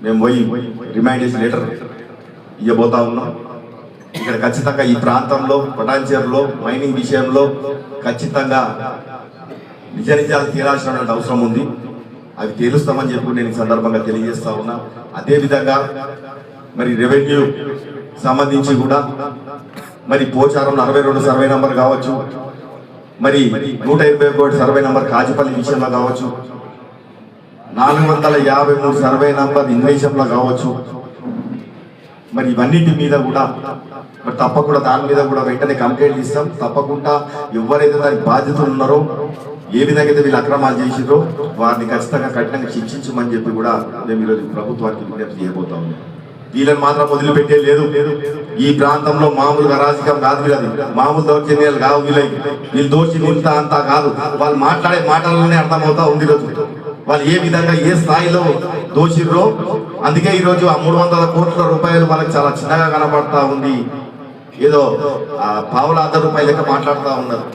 [SPEAKER 3] మేము పోయి రిమైండర్స్ లెటర్ ఇవ్వబోతా ఉన్నాం. ఇక్కడ ఖచ్చితంగా ఈ ప్రాంతంలో పటాన్చేరులో మైనింగ్ విషయంలో ఖచ్చితంగా నిజాలు తీరాల్సిన అవసరం ఉంది. అవి తేలుస్తామని చెప్పి నేను ఈ సందర్భంగా తెలియజేస్తా ఉన్నా. అదేవిధంగా మరి రెవెన్యూ సంబంధించి కూడా మరి పోచారంలో 62 సర్వే నంబర్ కావచ్చు, మరి 121 సర్వే నంబర్ కాజిపల్లి విషయంలో కావచ్చు, 453 సర్వే నంబర్ ఇన్వేషంలో కావచ్చు, మరి ఇవన్నిటి మీద కూడా మరి తప్పకుండా దాని మీద కూడా వెంటనే కంప్లైంట్ ఇస్తాం. తప్పకుండా ఎవరైతే దానికి బాధ్యతలు ఉన్నారో, ఏ విధంగా అయితే వీళ్ళు అక్రమాలు చేసిరో వారిని ఖచ్చితంగా కఠినంగా శిక్షించమని చెప్పి కూడా మేము ఈరోజు ప్రభుత్వానికి విజ్ఞప్తి చేయబోతా ఉన్నాం. వీళ్ళని మాత్రం వదిలిపెట్టే లేదు. ఈ ప్రాంతంలో మామూలుగా అరాజకం కాదు, వీళ్ళది మామూలు దౌర్జన్యాలు కావు. వీళ్ళు దోషి ఇంత అంతా కాదు. వాళ్ళు మాట్లాడే మాటలలోనే అర్థమవుతా ఉంది రోజు వాళ్ళు ఏ విధంగా ఏ స్థాయిలో దోషిర్రో. అందుకే ఈరోజు ఆ 300 కోట్ల రూపాయలు వాళ్ళకి చాలా చిన్నగా కనబడతా ఉంది. ఏదో పావుల 100 రూపాయలు లెక్క మాట్లాడుతూ ఉన్నారు.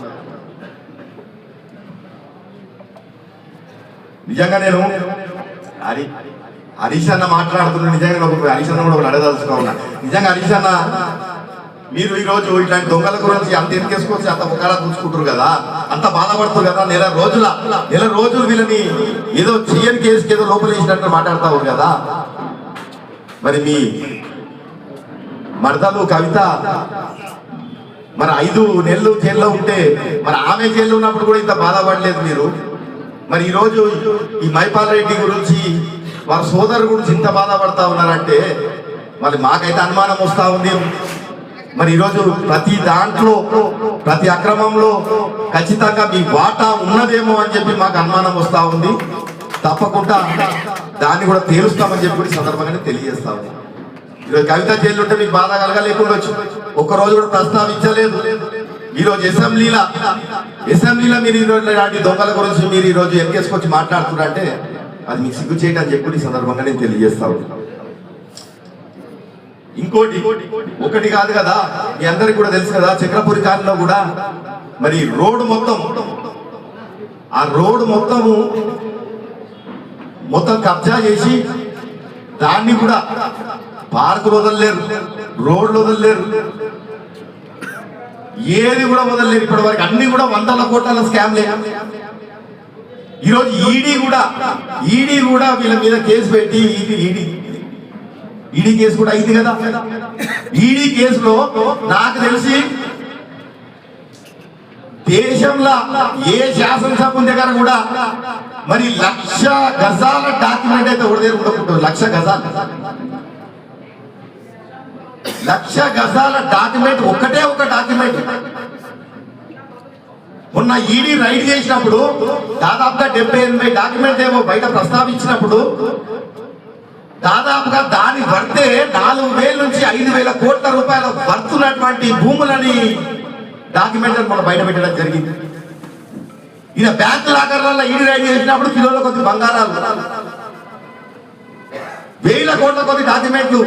[SPEAKER 3] నిజంగా నేను హరీష్ అన్న మాట్లాడుతున్నా. నిజంగా హరీష్ అన్న కూడా అడగదలుచుకో ఉన్నా. నిజంగా హరీష్ అన్న, మీరు ఈరోజు ఇట్లాంటి దొంగల గురించి అంత ఎన్కేసుకొచ్చి అంత ఒకలా చూసుకుంటారు కదా, అంత బాధపడుతుంది కదా. నెల రోజులు వీళ్ళని ఏదో చెయ్యని కేసుకి ఏదో లోపల వేసినట్టు మాట్లాడతావు కదా. మరి మీ మరదలు కవిత మరి 5 నెలలు జైల్లో ఉంటే మరి ఆమె జైల్లో ఉన్నప్పుడు కూడా ఇంత బాధపడలేదు మీరు. మరి ఈరోజు ఈ మైపాల్ రెడ్డి గురించి వారి సోదరు గురించి ఇంత బాధపడతా ఉన్నారంటే మరి మాకైతే అనుమానం వస్తూ ఉంది. మరి ఈరోజు ప్రతి దాంట్లో ప్రతి అక్రమంలో ఖచ్చితంగా మీ వాటా ఉన్నదేమో అని చెప్పి మాకు అనుమానం వస్తూ ఉంది. తప్పకుండా దాన్ని కూడా తేలుస్తామని చెప్పి సందర్భంగానే తెలియజేస్తా ఉంది. ఈరోజు కవిత జైలు ఉంటే మీకు బాధ కలగలేకుండా ఒక్కరోజు కూడా ప్రస్తావించలేదు. ఈరోజు అసెంబ్లీలో మీరు ఈరోజు ఇలాంటి దొంగల గురించి మీరు ఈరోజు ఎన్కేసుకొచ్చి మాట్లాడుతున్నారంటే అది మీకు సిగ్గు చేయడం అని చెప్పి ఈ సందర్భంగా నేను తెలియజేస్తా ఉన్నాను. ఇంకోటి ఒకటి కాదు కదా, మీ అందరికి కూడా తెలుసు కదా, చక్రపురి కాలంలో కూడా మరి రోడ్డు మొత్తం కబ్జా చేసి దాన్ని కూడా పార్కులు వదలలేరు, రోడ్లు వదలలేరు, ఏది కూడా వదలలేరు. ఇప్పటి వరకు అన్ని కూడా 100 కోట్ల స్కామ్లే. ఈరోజు ఈడీ కూడా వీళ్ళ మీద కేసు పెట్టి ఈడీ కేసు కూడా అయింది కదా. ఈడీ కేసులో నాకు తెలిసి దేశంలో ఏ శాసనసభ దగ్గర కూడా మరి 1,00,000 గజాల డాక్యుమెంట్ అయితే ఒకటి ఉండకూడదు. 1,00,000 గజాలు 1,00,000 గజాల డాక్యుమెంట్, ఒకటే ఒక డాక్యుమెంట్. మొన్న ఈడీ రైడ్ చేసినప్పుడు దాదాపుగా 78 డాక్యుమెంట్ ఏమో బయట ప్రస్తావించినప్పుడు దాదాపుగా దాని వర్తే 4,000 నుంచి 5,000 కోట్ల రూపాయల వర్తున్నటువంటి భూములని డాక్యుమెంట్ మనం బయట పెట్టడం జరిగింది. ఈయన బ్యాంక్ లాకర్లలో ఈడీ రైడ్ చేసినప్పుడు కిలోల కొద్ది బంగారాలు, 1,000 కోట్ల కొద్ది డాక్యుమెంట్లు.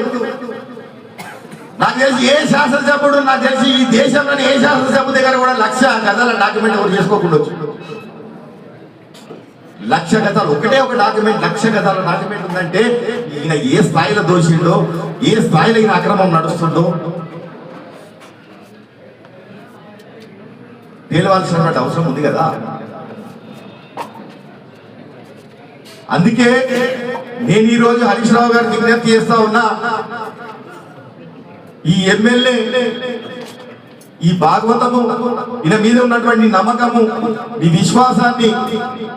[SPEAKER 3] నాకు తెలిసి ఏ శాసనసభ్యుడు, నాకు తెలిసి ఈ దేశంలోని ఏ శాసనసభ్యు దగ్గర కూడా 1,00,000 గజాల డాక్యుమెంట్ ఎవరు చేసుకోకుండా 1,00,000 గజాలు ఒకటే ఒక డాక్యుమెంట్, 1,00,000 గజాల డాక్యుమెంట్ ఉందంటే ఈయన ఏ స్థాయిలో దోషిండో, ఏ స్థాయిలో ఈయన అక్రమం నడుస్తుండో తేలవలసినటువంటి అవసరం ఉంది కదా. అందుకే నేను ఈరోజు హరీష్ రావు గారు విజ్ఞప్తి చేస్తా ఉన్నా, ఈ ఎమ్మెల్యే ఈ భాగవతము, ఈయన మీద ఉన్నటువంటి నమ్మకము, ఈ విశ్వాసాన్ని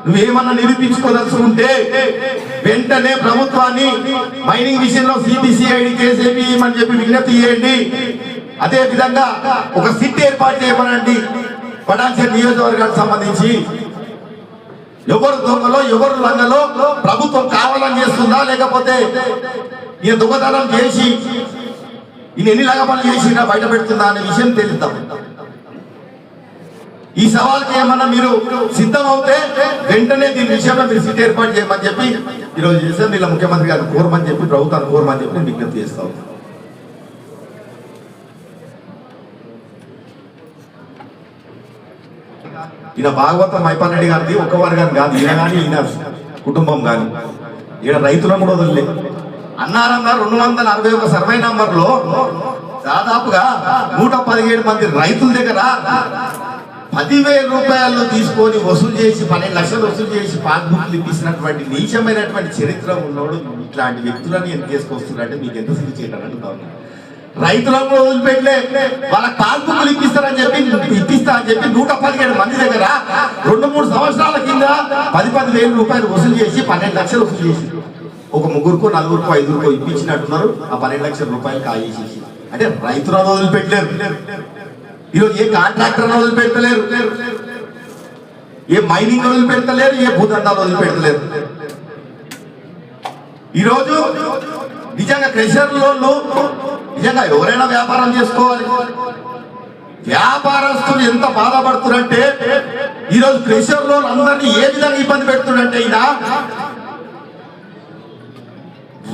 [SPEAKER 3] నువ్వేమన్నా నిరూపించుకోదలుచుకుంటే వెంటనే ప్రభుత్వాన్ని మైనింగ్ విషయంలో సిబిసిఐడి కేసు వేయమని చెప్పి విజ్ఞప్తి చేయండి. అదే విధంగా ఒక సిట్ ఏర్పాటు చేయమనండి. పటాన్చెరు నియోజకవర్గానికి సంబంధించి ఎవరు దొంగలో ఎవరు లంగలో ప్రభుత్వం కావాలని చేస్తుందా, లేకపోతే ఈయన దొంగతనం చేసి ఈయన ఎన్ని లగపనులు చేసినా బయట పెడుతుందా అనే విషయం తెలుద్దాం. ఈ సవాల్కి ఏమన్నా మీరు సిద్ధం అవుతే వెంటనే దీని విషయంలో మీరు సిట్ ఏర్పాటు చేయమని చెప్పి ఈరోజు అసెంబ్లీలో ముఖ్యమంత్రి గారు కోరమని చెప్పి, ప్రభుత్వాన్ని కోరమని చెప్పి నేను విజ్ఞప్తి చేస్తా ఉన్నాను. ఈయన భాగవతం మైపాల్ రెడ్డి గారిది ఒక్క వర్గాన్ని కాదు, ఈయన కానీ ఈయన కుటుంబం కానీ ఈయన రైతులను కూడా వదిలే అన్నారన్న 261 సర్వే నంబర్లో దాదాపుగా 117 మంది రైతుల దగ్గర 10,000 రూపాయలు తీసుకొని వసూలు చేసి 12 లక్షలు వసూలు చేసి పాస్బుక్లు ఇప్పించినటువంటి నీచమైనటువంటి చరిత్ర ఉన్నోడు ఇట్లాంటి వ్యక్తులని ఎంత చేసుకొస్తున్నారంటే మీకు ఎంత సిగ్గు చేయడం అడుగుతాను. రైతులను వదిలిపెట్టలే, వాళ్ళకి పాస్బుక్లు ఇప్పిస్తారని చెప్పి ఇప్పిస్తా అని చెప్పి 117 మంది దగ్గర 2-3 సంవత్సరాల కింద 10,000 రూపాయలు వసూలు చేసి 12 లక్షలు వసూలు చేసి ఒక 3కో 4కో 5కో ఇప్పించినట్టున్నారు. ఆ 12 లక్షల రూపాయలు కాజేసేసి, అంటే రైతులను వదిలిపెట్టలేరు. ఈరోజు ఏ కాంట్రాక్టర్ వదిలిపెట్టలేరు, ఏ మైనింగ్ వదిలిపెట్టలేరు, ఏ భూదందాలు వదిలిపెట్టలేరు. ఈరోజు నిజంగా క్రెషర్ లోన్లు నిజంగా ఎవరైనా వ్యాపారం చేసుకోవాలి. వ్యాపారస్తులు ఎంత బాధపడుతున్నారంటే ఈరోజు క్రెషర్ లోన్ అందరినీ ఏ విధంగా ఇబ్బంది పెడుతున్నారంటే ఈయన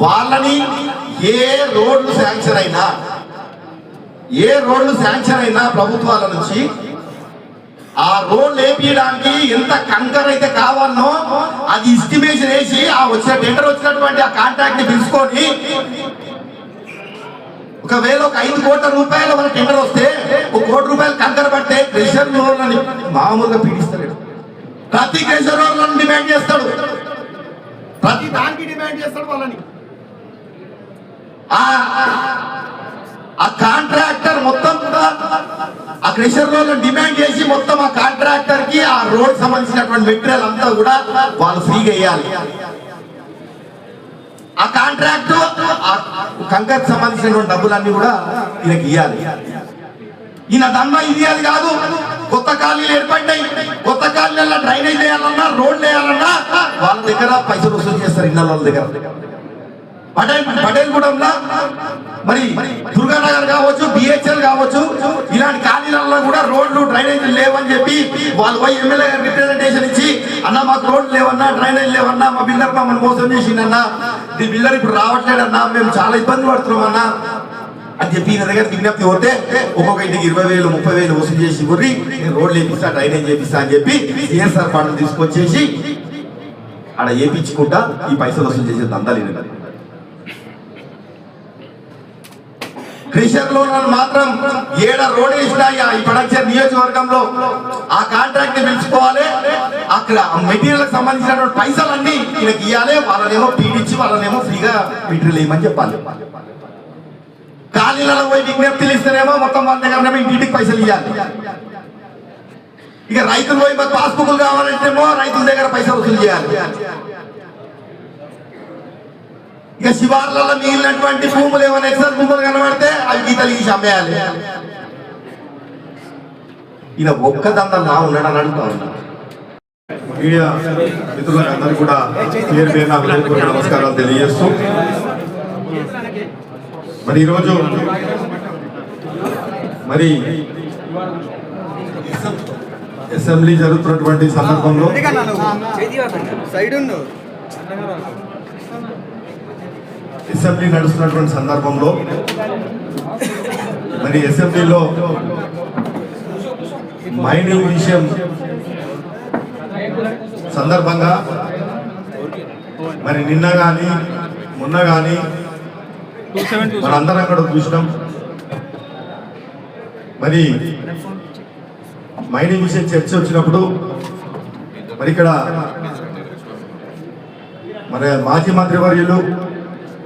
[SPEAKER 3] వాళ్ళని ఏ రోడ్లు శాంక్షన్ అయినా ప్రభుత్వాల నుంచి ఆ రోడ్లు వేపించడానికి ఎంత కంకర్ అయితే కావాలనో అది ఎస్టిమేషన్ వేసి ఆ వచ్చిన టెండర్ వచ్చినటువంటి ఆ కాంట్రాక్ట్ ని పిలుచుకొని ఒకవేళ ఒక 5 కోట్ల రూపాయలు మన టెండర్ వస్తే 1 కోటి రూపాయలు కంకర పడితే క్రెషర్ లోన్లని మామూలుగా పీడిస్తాడు. ప్రతి క్రెషర్ లోన్లను డిమాండ్ చేస్తాడు, ప్రతి దానికి డిమాండ్ చేస్తాడు వాళ్ళని. ఆ కాంట్రాక్టర్ మొత్తం ఆ క్రెషర్ లోన్లను డిమాండ్ చేసి మొత్తం ఆ కాంట్రాక్టర్ కి ఆ రోడ్ సంబంధించినటువంటి మెటీరియల్ అంతా కూడా వాళ్ళు ఫ్రీగా వేయాలి. ఆ కాంట్రాక్ట్ కంకర్ సంబంధించినటువంటి డబ్బులన్నీ కూడా ఈయనకి ఇవ్వాలి. ఈయన దమ్మ ఇది అది కాదు. కొత్త కాలనీలు ఏర్పడ్డాయి, కొత్త కాలనీలలో డ్రైనేజ్ వేయాలన్నా రోడ్లు వేయాలన్నా వాళ్ళ దగ్గర పైసలు వసూలు చేస్తారు. ఇళ్ళ వాళ్ళ దగ్గర పటేల్గూడెంలో మరి దుర్గానగర్ కావచ్చు, బిహెచ్ఎల్ కావచ్చు, ఇలాంటి కాలనీలలో కూడా రోడ్లు డ్రైనేజీలు లేవని చెప్పి వాళ్ళు పోయి ఎమ్మెల్యే గారు రిప్రజెంటేషన్ ఇచ్చి, అన్న మాకు రోడ్లు లేవన్నా, డ్రైనేజ్ లేవన్నా, మా బిల్డర్ మమ్మల్ని మోసం చేసిందన్నా, ఈ బిల్డర్ ఇప్పుడు రావట్లేదన్నా, మేము చాలా ఇబ్బంది పడుతున్నామన్నా అని చెప్పి ఈయన దగ్గర విజ్ఞప్తి పోతే ఒక్కొక్క ఇంటికి 20,000 30,000 వసూలు చేసి గుర్రి నేను రోడ్లు వేపిస్తా, డ్రైనేజ్ చేపిస్తా అని చెప్పి సిఎస్ఆర్ ఫండ్ తీసుకొచ్చేసి ఆడ వేపించుకుంటా ఈ పైసలు వసూలు చేసే దందాలు. క్రెషర్ లోన్ మాత్రం ఏడ రోడ్ వేసినా ఈ పటాన్చెరు నియోజకవర్గంలో ఆ కాంట్రాక్ట్ ని పిలుచుకోవాలి. అక్కడ మెటీరియల్ కి సంబంధించిన పైసలన్నీ ఈయనకి ఇవ్వాలి. వాళ్ళనేమో పీడించి వాళ్ళనేమో ఫ్రీగా మెటీరియల్ వేయమని చెప్పాలి. కాలనీలలో పోయి విజ్ఞప్తులు ఇస్తేనేమో మొత్తం వాళ్ళ దగ్గర ఇంటికి పైసలు ఇవ్వాలి. ఇక రైతులు పోయి మాకు పాస్బుక్లు కావాలంటేమో రైతుల దగ్గర పైసలు వసూలు చేయాలి. ఇక శివార్లలో మిగిలినటువంటి భూములు ఏమైనా ఎక్సెస్ భూములు కనబడితే అవి గీతలు తీసి అమ్మేయాలి. ఈయన ఒక్క దండం నా ఉన్నాడని అడుగుతా ఉన్నా. మీడియా మిత్రులందరూ కూడా పేరు పేరు నా హృదయపూర్వక నమస్కారాలు తెలియజేస్తూ, మరి ఈరోజు మరి అసెంబ్లీ జరుగుతున్నటువంటి సందర్భంలో అసెంబ్లీ నడుస్తున్నటువంటి సందర్భంలో మరి అసెంబ్లీలో మైనింగ్ విషయం సందర్భంగా మరి నిన్న కానీ మొన్న కానీ మనందరం కూడా చూసినాం. మరి మైనింగ్ విషయం చర్చ వచ్చినప్పుడు మరి ఇక్కడ మరి మాజీ మంత్రివర్యులు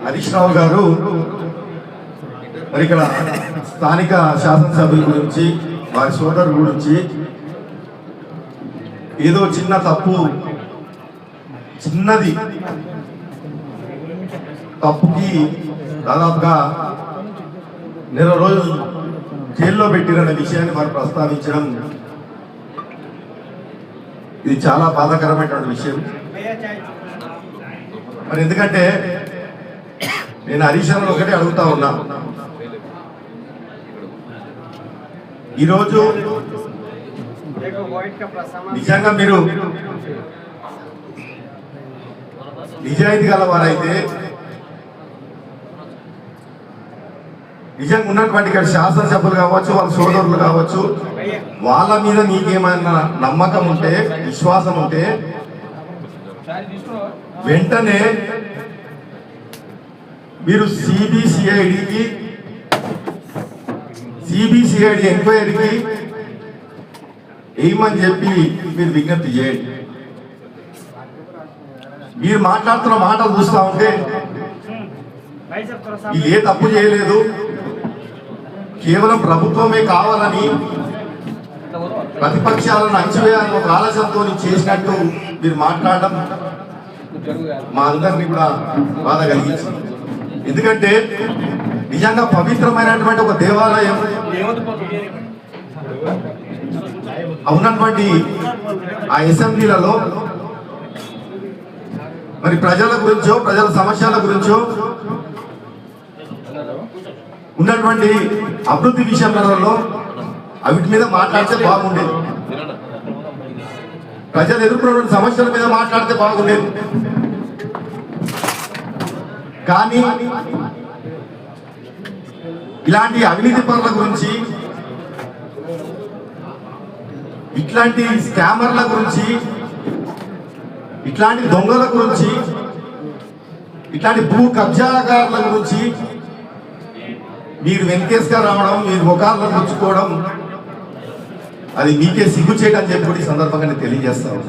[SPEAKER 3] హరీష్ రావు గారు మరి ఇక్కడ స్థానిక శాసనసభ్యుల గురించి వారి సోదరుల గురించి ఏదో చిన్న తప్పు, చిన్నది తప్పుకి దాదాపుగా 1 రోజులు జైల్లో పెట్టిరనే విషయాన్ని వారు ప్రస్తావించడం ఇది చాలా బాధాకరమైనటువంటి విషయం. మరి ఎందుకంటే నేను హరీష్ రావు ఒకటే అడుగుతా ఉన్నా, ఈరోజు నిజంగా మీరు నిజాయితీ గలవారైతే, నిజంగా ఉన్నటువంటి ఇక్కడ శాసనసభ్యులు కావచ్చు, వాళ్ళ సోదరులు కావచ్చు, వాళ్ళ మీద మీకేమైనా నమ్మకం ఉంటే, విశ్వాసం ఉంటే వెంటనే మీరు సిబిసిఐడి ఎంక్వైరీకి ఏమని చెప్పి మీరు విజ్ఞప్తి చేయండి. మీరు మాట్లాడుతున్న మాటలు చూస్తా ఉంటే ఇది ఏ తప్పు చేయలేదు, కేవలం ప్రభుత్వమే కావాలని ప్రతిపక్షాలను అణచివేయాలని ఒక ఆలోచనతో చేసినట్టు మీరు మాట్లాడడం మా అందరినీ కూడా బాధ కలిగించింది. ఎందుకంటే నిజంగా పవిత్రమైనటువంటి ఒక దేవాలయం ఉన్నటువంటి ఆ అసెంబ్లీలలో మరి ప్రజల గురించో, ప్రజల సమస్యల గురించో, ఉన్నటువంటి అభివృద్ధి విషయంలో వీటి మీద మాట్లాడితే బాగుండేది. ప్రజలు ఎదుర్కొన్న సమస్యల మీద మాట్లాడితే బాగుండేది. కానీ ఇలాంటి అవినీతి పనుల గురించి, ఇట్లాంటి స్కామర్ల గురించి, ఇట్లాంటి దొంగల గురించి, ఇట్లాంటి భూ కబ్జాకారుల గురించి మీరు వెంకటేశ్వర రావడం, మీరు ముఖాలను పుచ్చుకోవడం అది మీకే సిగ్గు చేయడం అని చెప్పి ఈ సందర్భంగా నేను తెలియజేస్తాను.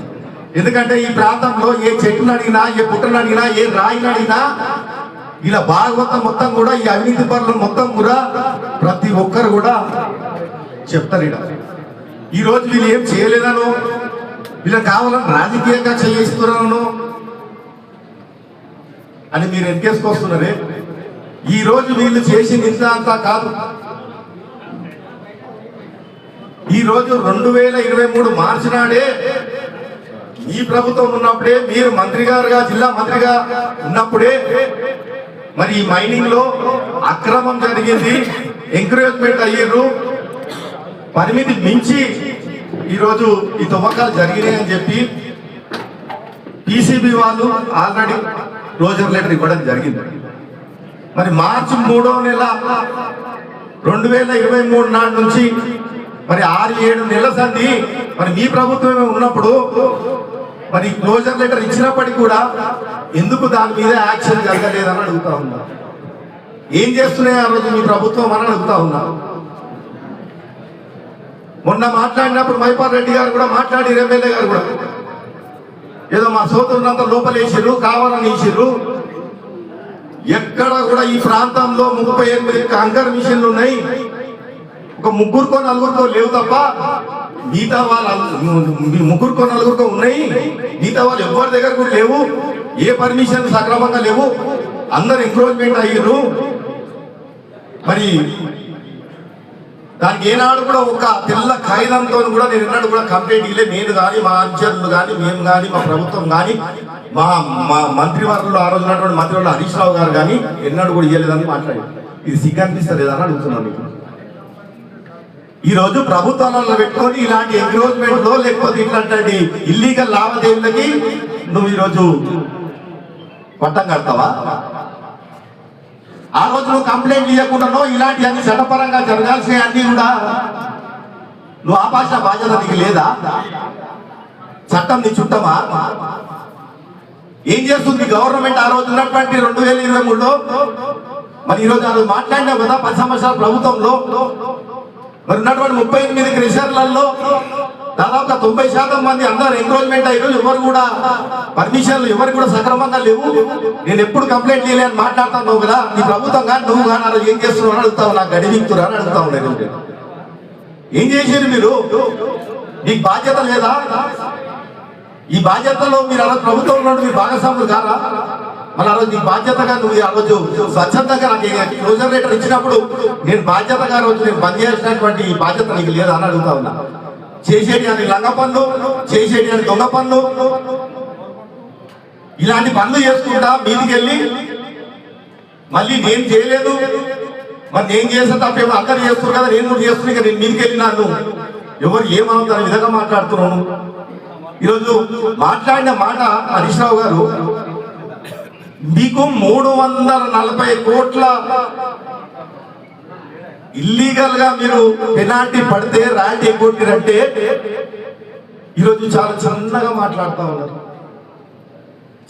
[SPEAKER 3] ఎందుకంటే ఈ ప్రాంతంలో ఏ చెట్టును అడిగినా, ఏ పుట్టను అడిగినా, ఏ రాయిని అడిగినా ఇలా భాగవతం మొత్తం కూడా ఈ అవినీతి పనులు మొత్తం కూడా ప్రతి ఒక్కరు కూడా చెప్తారు. ఈ రోజు వీళ్ళు ఏం చేయలేదను, వీళ్ళకి కావాలని రాజకీయంగా చేయిస్తున్నాను అని మీరు వెనకేసుకొస్తున్నారే. ఈ రోజు వీళ్ళు చేసింది ఇంత అంతా కాదు. ఈ రోజు 2023 మార్చి నాడే ఈ ప్రభుత్వం ఉన్నప్పుడే, మీరు మంత్రి గారుగా, జిల్లా మంత్రిగా ఉన్నప్పుడే మరి ఈ మైనింగ్ లో అక్రమం జరిగింది, ఎంకరేజ్మెంట్ అయ్యారు, పరిమితి మించి ఈరోజు ఈ తవ్వకాలు జరిగినాయి అని చెప్పి PCB వాళ్ళు ఆల్రెడీ క్లోజర్ లెటర్ ఇవ్వడం జరిగింది. మరి మార్చి 3వ నెల 2023 నాటి నుంచి మరి 6-7 నెలల సంధి మరి మీ ప్రభుత్వమే ఉన్నప్పుడు మరి క్లోజర్ లెటర్ ఇచ్చినప్పటికీ కూడా ఎందుకు దాని మీద యాక్షన్ జరగలేదని అడుగుతా ఉన్నా. ఏం చేస్తున్నాయి ఆ రోజు మీ ప్రభుత్వం అని అడుగుతా ఉన్నా. మొన్న మాట్లాడినప్పుడు మైపాల్ రెడ్డి గారు కూడా మాట్లాడి, ఎమ్మెల్యే గారు కూడా ఏదో మా సోదరులంతా లోపలేసిర్రు, కావాలని వేసిర్రు. ఎక్కడ కూడా ఈ ప్రాంతంలో 38 కంకర్ మిషన్లు ఉన్నాయి, ఒక 3-4 లేవు తప్ప మిగతా వాళ్ళ 3-4 ఉన్నాయి. మిగతా వాళ్ళు ఎవరి దగ్గర కూడా లేవు, ఏ పర్మిషన్ సక్రమంగా లేవు. అందరు ఎంక్రోచ్మెంట్ అయ్యారు. మరి దానికి ఏనాడు కూడా ఒక తెల్ల కాగితంతో కూడా నేను ఎన్నడూ కూడా కంప్లైంట్ ఇవ్వలే. నేను కానీ మా అనుచరులు కానీ మేము కానీ మా ప్రభుత్వం కానీ మా మంత్రివర్గంలో ఆ రోజు ఉన్నటువంటి మంత్రివర్గంలో హరీష్ రావు గారు కానీ ఎన్నడూ కూడా ఇవ్వలేదని మాట్లాడారు. ఇది సిగ్గు అనిపిస్తలేదని అడుగుతున్నాను మీకు. ఈరోజు ప్రభుత్వాలలో పెట్టుకొని ఇలాంటి ఎంక్రోచ్మెంట్ లో లేకపోతే ఇట్లాంటి ఇల్లీగల్ లావాదేవీలకి నువ్వు ఈరోజు పట్టం కడతావా? ఆ రోజు నువ్వు కంప్లైంట్ ఇవ్వకుండానో ఇలాంటి అన్ని చట్టపరంగా జరగాల్సిన అన్ని కూడా నువ్వు ఆపాల్సిన బాధ్యత నీకు లేదా? చట్టం నీ చుట్టమా? ఏం చేస్తుంది గవర్నమెంట్ ఆ రోజు ఉన్నటువంటి 2023లో? మరి ఈరోజు ఆ రోజు మాట్లాడినావు కదా 10 సంవత్సరాల ప్రభుత్వంలో. మరి ఉన్నటువంటి 38 క్రెషర్లలో దాదాపు 90% మంది అందరు ఎంక్రోచ్మెంట్ అయ్యారు. ఎవరు కూడా పర్మిషన్లు ఎవరు కూడా సక్రమంగా లేవు. నేను ఎప్పుడు కంప్లైంట్ చేయలేని మాట్లాడుతున్నావు కదా. నీ ప్రభుత్వం కానీ నువ్వు కానీ ఆ రోజు ఏం చేస్తున్నావు అని అడుగుతావు. నాకు గడివిక్తురా అని అడుగుతా ఉండేది. ఏం చేశారు మీరు? మీకు బాధ్యత లేదా? ఈ బాధ్యతలో మీరు ఆ రోజు ప్రభుత్వంలో మీ భాగస్వాములు కారా? మరి ఆ రోజు నీ బాధ్యతగా నువ్వు ఆ రోజు స్వచ్ఛందంగా నాకు క్లోజర్ లెటర్ ఇచ్చినప్పుడు నేను బాధ్యతగా రోజు నేను బంద్ చేసినటువంటి బాధ్యత నీకు లేదా అని అడుగుతా ఉన్నా. చేసేటి అని లంగ పనులు, చేసేటి అని దొంగ పనులు, ఇలాంటి పనులు చేసుకుంటా మీదికి వెళ్ళి మళ్ళీ నేను చేయలేదు, మరి నేను చేసే తప్పేమో అందరు చేస్తున్నారు కదా, నేను కూడా చేస్తున్నా, నేను మీదికి వెళ్ళినాను, ఎవరు ఏమవుతారు విధంగా మాట్లాడుతున్నాను. ఈరోజు మాట్లాడిన మాట హరీష్ రావు గారు, మీకు 340 కోట్ల ఇల్లీగల్ గా మీరు పెనాల్టీ పడితే రాయితీ ఎగ్గొట్టిరంటే ఈరోజు చాలా చిన్నగా మాట్లాడుతూ ఉన్నారు.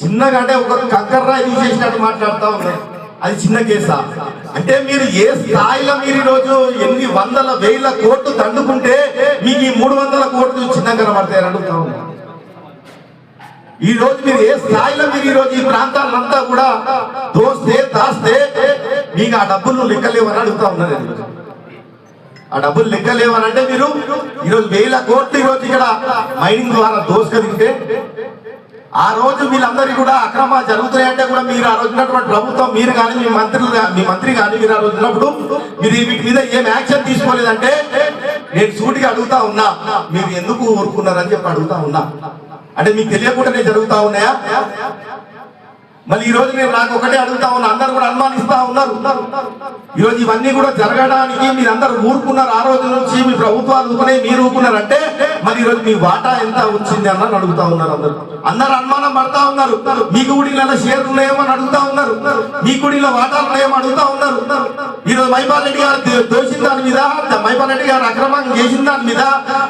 [SPEAKER 3] చిన్నగా అంటే ఒక కంకర్రాయి తీసేసినట్టు మాట్లాడుతూ ఉన్నారు. అది చిన్న కేసా? అంటే మీరు ఏ స్థాయిలో మీరు ఈరోజు ఎన్ని వందల వేల కోట్లు దండుకుంటే మీకు ఈ 300 కోట్లు చిన్నగా కనబడతాయని అడుగుతా ఉన్నారు. ఈ రోజు మీరు ఏ స్థాయిలో మీరు ఈ రోజు ఈ ప్రాంతాలంతా కూడా దోస్తే దాస్తే మీకు ఆ డబ్బులు లెక్కలేవని అడుగుతా ఉన్నారు. ఆ డబ్బులు లెక్కలేవని అంటే మీరు ఈరోజు 1000 కోట్లు ఈరోజు ఇక్కడ మైనింగ్ ద్వారా దోసుకదింటే ఆ రోజు వీళ్ళందరికీ కూడా అక్రమాలు జరుగుతున్నాయంటే కూడా మీరు ఆ రోజు ఉన్నటువంటి ప్రభుత్వం మీరు కానీ మీ మంత్రి కానీ మీరు ఆ రోజు ఉన్నప్పుడు మీరు వీటి మీద ఏం యాక్షన్ తీసుకోలేదంటే నేను సూటిగా అడుగుతా ఉన్నా, మీరు ఎందుకు ఊరుకున్నారని చెప్పి అడుగుతా ఉన్నా. అంటే మీకు తెలియకుండానే జరుగుతా ఉన్నాయా? మళ్ళీ ఈ రోజు నేను నాకు ఒకటే అడుగుతా ఉన్నా, అందరు కూడా అనుమానిస్తా ఉన్నారు. ఈ రోజు ఇవన్నీ కూడా జరగడానికి మీరు అందరు ఊరుకున్నారు. ఆ రోజు నుంచి మీ ప్రభుత్వాలు ఊరుకున్నాయి, మీరు ఊరుకున్నారంటే మరి ఈ రోజు మీ వాటా ఎంత వచ్చింది అన్నది అడుగుతా ఉన్నారు. అందరు అనుమానం పడతా ఉన్నారు. మీ గుడిలో షేర్లు ఉన్నాయేమో అని అడుగుతా ఉన్నారు. మీ గుడిలో వాటాలు ఉన్నాయేమో అడుగుతా ఉన్నారు. ఈ రోజు మైపాల్ రెడ్డి గారు దోషిన దాని మీద, మైపాల్ రెడ్డి గారు అక్రమంగా చేసిన దాని మీద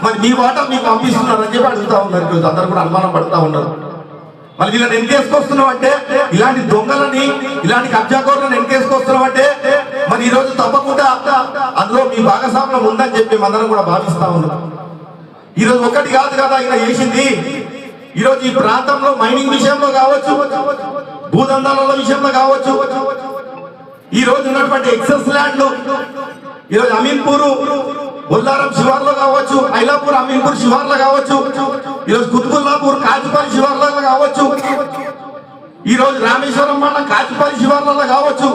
[SPEAKER 3] మరి మీ వాటా మీకు పంపిస్తున్నారు అని చెప్పి అడుగుతా ఉన్నారు. ఈరోజు అందరు కూడా అనుమానం పడతా ఉన్నారు. మరి వీళ్ళని ఎన్కేసుకొస్తున్నాం అంటే, ఇలాంటి దొంగలని ఇలాంటి కబ్జాకోరులను ఎన్కేసుకొస్తున్నాం అంటే మరి ఈ రోజు తప్పకుండా అందులో మీ భాగస్వామ్యం ఉందని చెప్పి అందరం కూడా భావిస్తా ఉన్నాం. ఈ రోజు ఒకటి కాదు కదా ఇలా చేసింది. ఈ రోజు ఈ ప్రాంతంలో మైనింగ్ విషయంలో కావచ్చు, భూదందాల విషయంలో కావచ్చు, ఈ రోజు ఉన్నటువంటి ఎక్సెస్ ల్యాండ్లు ఈ రోజు అమీన్పూర్ బొల్లారం శివార్లో కావచ్చు, ఐలాపూర్ అమీన్పూర్ శివార్లో కావచ్చు, ఈరోజు కుతుబుల్లాపూర్ కాచిపల్లి శివార్లలో కావచ్చు, ఈ రోజు రామేశ్వరం మండలం కాచిపల్లి శివార్లలో కావచ్చు,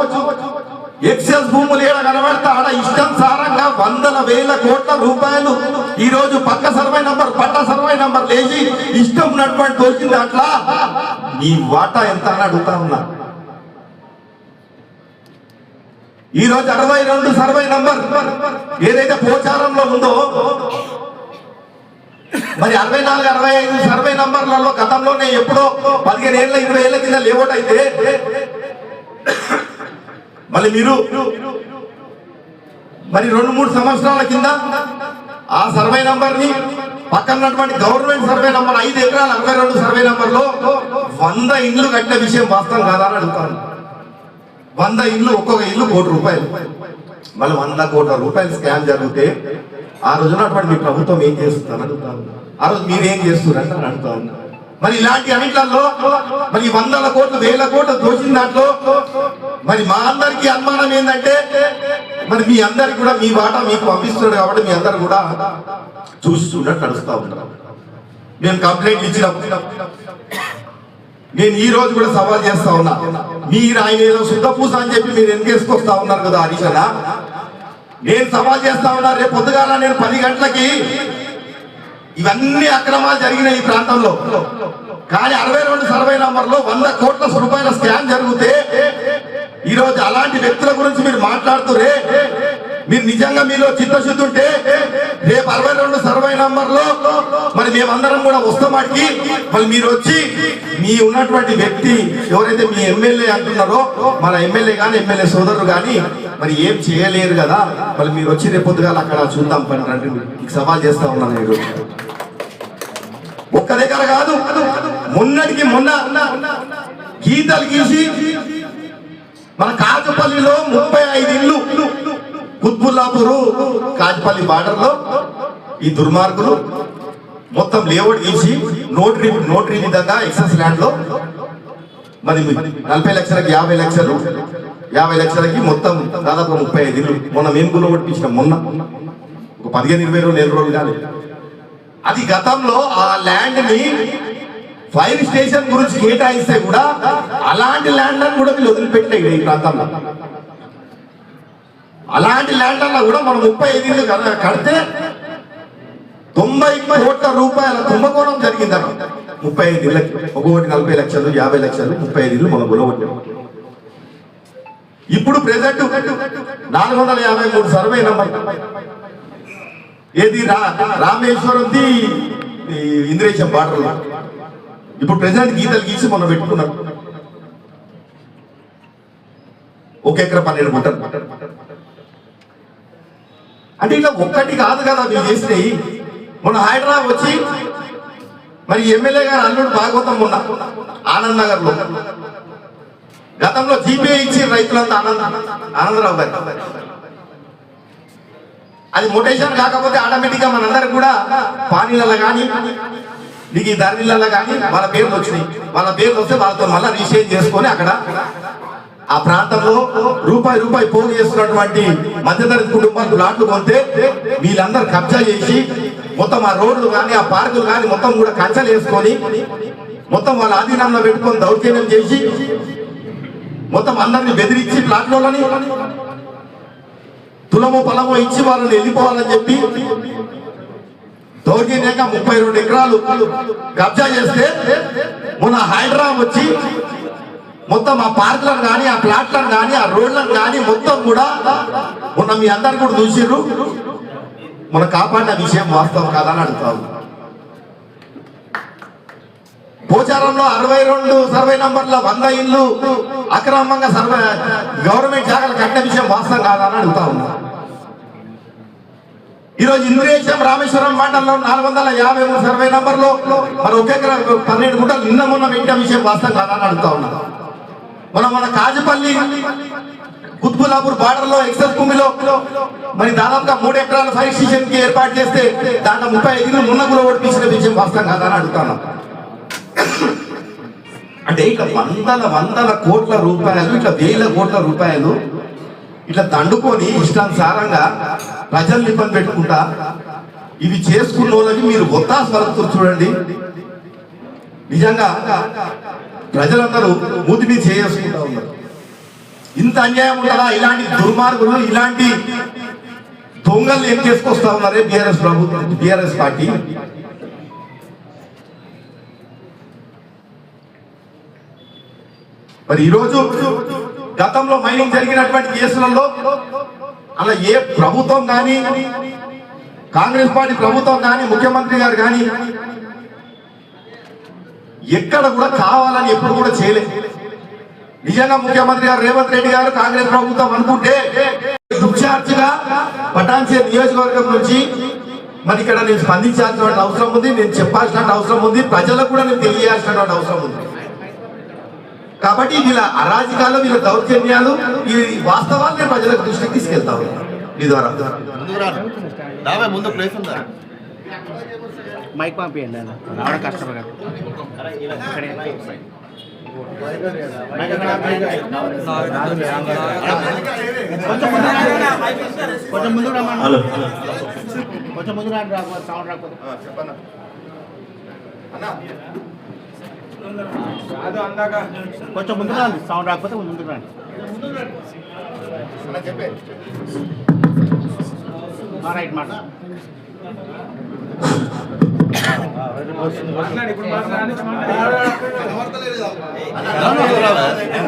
[SPEAKER 3] ఎక్సెస్ భూములు ఏడ కనబడతా ఆడ ఇష్టానుసారంగా వందల వేల కోట్ల రూపాయలు ఈ రోజు పక్క సర్వే నంబర్ పట్ట సర్వే నంబర్ లేచి ఇష్టం ఉన్నటువంటి తోచింది. అట్లా ఈ వాటా ఎంత అని అడుగుతా ఉన్నా. ఈ రోజు 62 సర్వే నంబర్ ఏదైతే పోచారంలో ఉందో మరి 64, 65 సర్వే నంబర్లలో గతంలోనే ఎప్పుడో 15 ఏళ్ళ 20 ఏళ్ల కింద లేఅవుట్ అయితే మళ్ళీ మీరు మరి 2-3 సంవత్సరాల కింద ఆ సర్వే నంబర్ ని పక్కనటువంటి గవర్నమెంట్ సర్వే నంబర్ 5 ఎకరాల 62 సర్వే నంబర్ లో 100 ఇండ్లు కట్టిన విషయం వాస్తవం కాదా అని అడుగుతాను. 100 ఇండ్లు, ఒక్కొక్క ఇల్లు ₹1 కోటి. మళ్ళీ 100 కోట్ల రూపాయలు స్కామ్ జరిగితే ఆ రోజు ఉన్నటువంటి మీ ప్రభుత్వం ఏం చేస్తుందని అడుగుతాను. ఆ రోజు మీరేం చేస్తున్నారంటే అని అడుగుతా ఉన్నా. మరి ఇలాంటి అన్నిట్లలో మరి 100 కోట్లు 1000 కోట్లు దోచిన దాంట్లో మరి మా అందరికీ అనుమానం ఏంటంటే మరి మీ అందరికి కూడా మీ వాటా మీకు పంపిస్తున్నాడు కాబట్టి మీ అందరు కూడా చూసి చూడట్టు నడుస్తూ ఉంటారు. మేము కంప్లైంట్ ఇచ్చినాం. నేను ఈ రోజు కూడా సవాల్ చేస్తా ఉన్నా, మీరు ఆయన ఏదో శుద్ధపూస అని చెప్పి మీరు వెనకేసుకొస్తా ఉన్నారు కదా హరీష్ అన్న, నేను సవాల్ చేస్తా ఉన్నా, రేపు పొద్దుగాల నేను 10 గంటలకి ఇవన్నీ అక్రమాలు జరిగినాయి ఈ ప్రాంతంలో, కానీ 62 సర్వే నంబర్లో 100 కోట్ల రూపాయల స్కామ్ జరిగితే ఈరోజు అలాంటి వ్యక్తుల గురించి మీరు మాట్లాడుతురే, మీరు నిజంగా మీలో చిత్తశుద్ధి ఉంటే రేపు 62 సర్వే నంబర్లో మరి మేమందరం కూడా వస్తామాడికి, మళ్ళీ మీరు వచ్చి మీ ఉన్నటువంటి వ్యక్తి ఎవరైతే మీ ఎమ్మెల్యే అంటున్నారో మన ఎమ్మెల్యే కానీ ఎమ్మెల్యే సోదరులు కానీ మరి ఏం చేయలేరు కదా, మళ్ళీ మీరు వచ్చి రేపు పొద్దుగాల అక్కడ చూద్దాం పని రండి, మీకు సవాల్ చేస్తా ఉన్నాను. నేను ఒక్క దగ్గర కాదు, మొన్నటికి మొన్న గీతలు గీసి మన కాజపల్లిలో 35 ఇళ్ళు, కుత్బుల్లాపూర్ కాజపల్లి బార్డర్ లో ఈ దుర్మార్గులు మొత్తం లేఅవుట్ గీసి నోటరీ విధంగా ఎక్సెస్ ల్యాండ్ లో మరి 40 లక్షలకి 50 లక్షలు, 50 లక్షలకి మొత్తం దాదాపు 35 ఇళ్ళు. మొన్న మేము కూడా ఓడిపించినాం, మొన్న ఒక 15-20 రోజులు 7 రోజులు కానీ. అది గతంలో ఆ ల్యాండ్ ని ఫైర్ స్టేషన్ గురించి కేటాయిస్తే కూడా అలాంటి ల్యాండ్ కూడా వీళ్ళు వదిలిపెట్టాయి ఈ ప్రాంతంలో. అలాంటి ల్యాండ్ అలా కూడా మనం 35 ఇళ్ళు కడితే 90 కోట్ల రూపాయల కుంభకోణం జరిగింది. 35 ఇళ్ళకి ఒక్కొక్కటి 40 లక్షలు, 50 లక్షలు, 35 ఇళ్ళు మనం గులగొట్టాం. ఇప్పుడు ప్రెసెంట్ 453 సర్వే నంబర్ ఏది రామేశ్వరంది ఇంద్రేశం బార్డర్ లో ఇప్పుడు ప్రెసెంట్ గీతలు గీసి మనం పెట్టుకున్నారు. 1 ఎకరా 12 గుంటలు అంటే ఇట్లా ఒక్కటి కాదు కదా మీరు చేసినాయి. మొన్న హైదరాబాద్ వచ్చి మరి ఎమ్మెల్యే గారు అల్లుడు భాగవతం ఉన్న ఆనంద్ నగర్ లో గతంలో జీపే ఇచ్చి రైతులంతా ఆనందరావు గారు, అది మొటేషన్ కాకపోతే ఆటోమేటిక్ గా మనందరికి కూడా పానీలలో కానీ నీకు ఈ ధరణిలలో కానీ వాళ్ళ పేర్లు వచ్చినాయి. వాళ్ళ పేర్లు వస్తే వాళ్ళతో మళ్ళీ రిజిస్ట్రేషన్ చేసుకొని అక్కడ ఆ ప్రాంతంలో రూపాయి పోగు చేస్తున్నటువంటి మధ్యతరగతి కుటుంబాలు ప్లాట్లు కొంటే వీళ్ళందరూ కబ్జా చేసి మొత్తం ఆ రోడ్లు కానీ ఆ పార్కులు కానీ మొత్తం కూడా కంచెలు వేసుకొని మొత్తం వాళ్ళ ఆధీనంలో పెట్టుకొని దౌర్జన్యం చేసి మొత్తం అందరినీ బెదిరించి ప్లాట్లని తులమో పొలమో ఇచ్చి వాళ్ళని వెళ్ళిపోవాలని చెప్పి దౌర్జన్యంగా 32 ఎకరాలు కబ్జా చేస్తే మొన్న హైదరాబాద్ వచ్చి మొత్తం ఆ పార్కులను కానీ ఆ ప్లాట్లను కానీ ఆ రోడ్లను కానీ మొత్తం కూడా మొన్న మీ అందరు కూడా చూసిర్రు. మనం కాపాడిన విషయం వాస్తవం కాదని అడుగుతాము. పోచారంలో 62 సర్వే నంబర్ల 100 ఇళ్ళు అక్రమంగా గవర్నమెంట్ శాఖలు కట్టిన విషయం వాస్తవం కాదని అడుగుతా ఉన్నా. ఈరోజు ఇంద్రేశం రామేశ్వరం మండలంలో 453 సర్వే నంబర్లో మరి 1 ఎకరా 12 గుంటలు నిన్న మొన్న పెట్టిన విషయం వాస్తవం కాదని అడుగుతా ఉన్నా. మన కాజపల్లి కుత్బుల్లాపూర్ బార్డర్ లో ఎక్సెస్ భూమిలో మరి దాదాపుగా 3 ఎకరాల ఫైర్ స్టేషన్ కి ఏర్పాటు చేస్తే దాంట్లో 35 ఇళ్ళు మొన్న కూడా ఓడిపించిన విషయం వాస్తవం కాదని అడుగుతాను. అంటే ఇట్లా వందల కోట్ల రూపాయలు, ఇట్లా వేల కోట్ల రూపాయలు ఇట్లా దండుకొని ఇష్టానుసారంగా ప్రజల్ని ఇబ్బంది పెట్టుకుంటా ఇవి చేసుకున్న వాళ్ళకి మీరు ఒత్తాస వరకు చూడండి. నిజంగా ప్రజలందరూ మూతి మీద చేసుకుంటా ఉన్నారు. ఇంత అన్యాయం ఉంటుందా? ఇలాంటి దుర్మార్గులు, ఇలాంటి దొంగలు ఏం చేసుకొస్తా ఉన్నారే బీఆర్ఎస్ ప్రభుత్వం, బీఆర్ఎస్ పార్టీ. మరి ఈరోజు గతంలో మైనింగ్ జరిగినటువంటి కేసులలో అలా ఏ ప్రభుత్వం కానీ, కాంగ్రెస్ పార్టీ ప్రభుత్వం కానీ, ముఖ్యమంత్రి గారు కానీ ఎక్కడ కూడా కావాలని ఎప్పుడు కూడా చేయలేదు. నిజంగా ముఖ్యమంత్రి గారు రేవంత్ రెడ్డి గారు కాంగ్రెస్ ప్రభుత్వం అనుకుంటే ఇన్ఛార్జిగా పటాన్చేరు నియోజకవర్గం నుంచి మరి ఇక్కడ నేను స్పందించాల్సిన అవసరం ఉంది, నేను చెప్పాల్సిన అవసరం ఉంది, ప్రజలకు కూడా నేను తెలియాల్సిన అవసరం ఉంది. కాబట్టి వీళ్ళ అరాజకాలు, వీళ్ళ దౌర్జన్యాలు, ఈ వాస్తవాలు నేను ప్రజలకు దృష్టికి తీసుకెళ్తా ఉన్నాను. మీ ద్వారా
[SPEAKER 4] ముందు ప్లేస్ ఉందా?
[SPEAKER 5] మైక్ పంపించండి, రావడం కష్టం కదా. కొంచెం ముందు రమ్మన్నా, కొంచెం ముందు రా, సౌండ్ రాకపోతే.
[SPEAKER 3] చెప్పన్నా
[SPEAKER 5] కొంచెం ముందుకు రండి, సౌండ్ రాకపోతే ముందుకు రండి. రైట్ మాట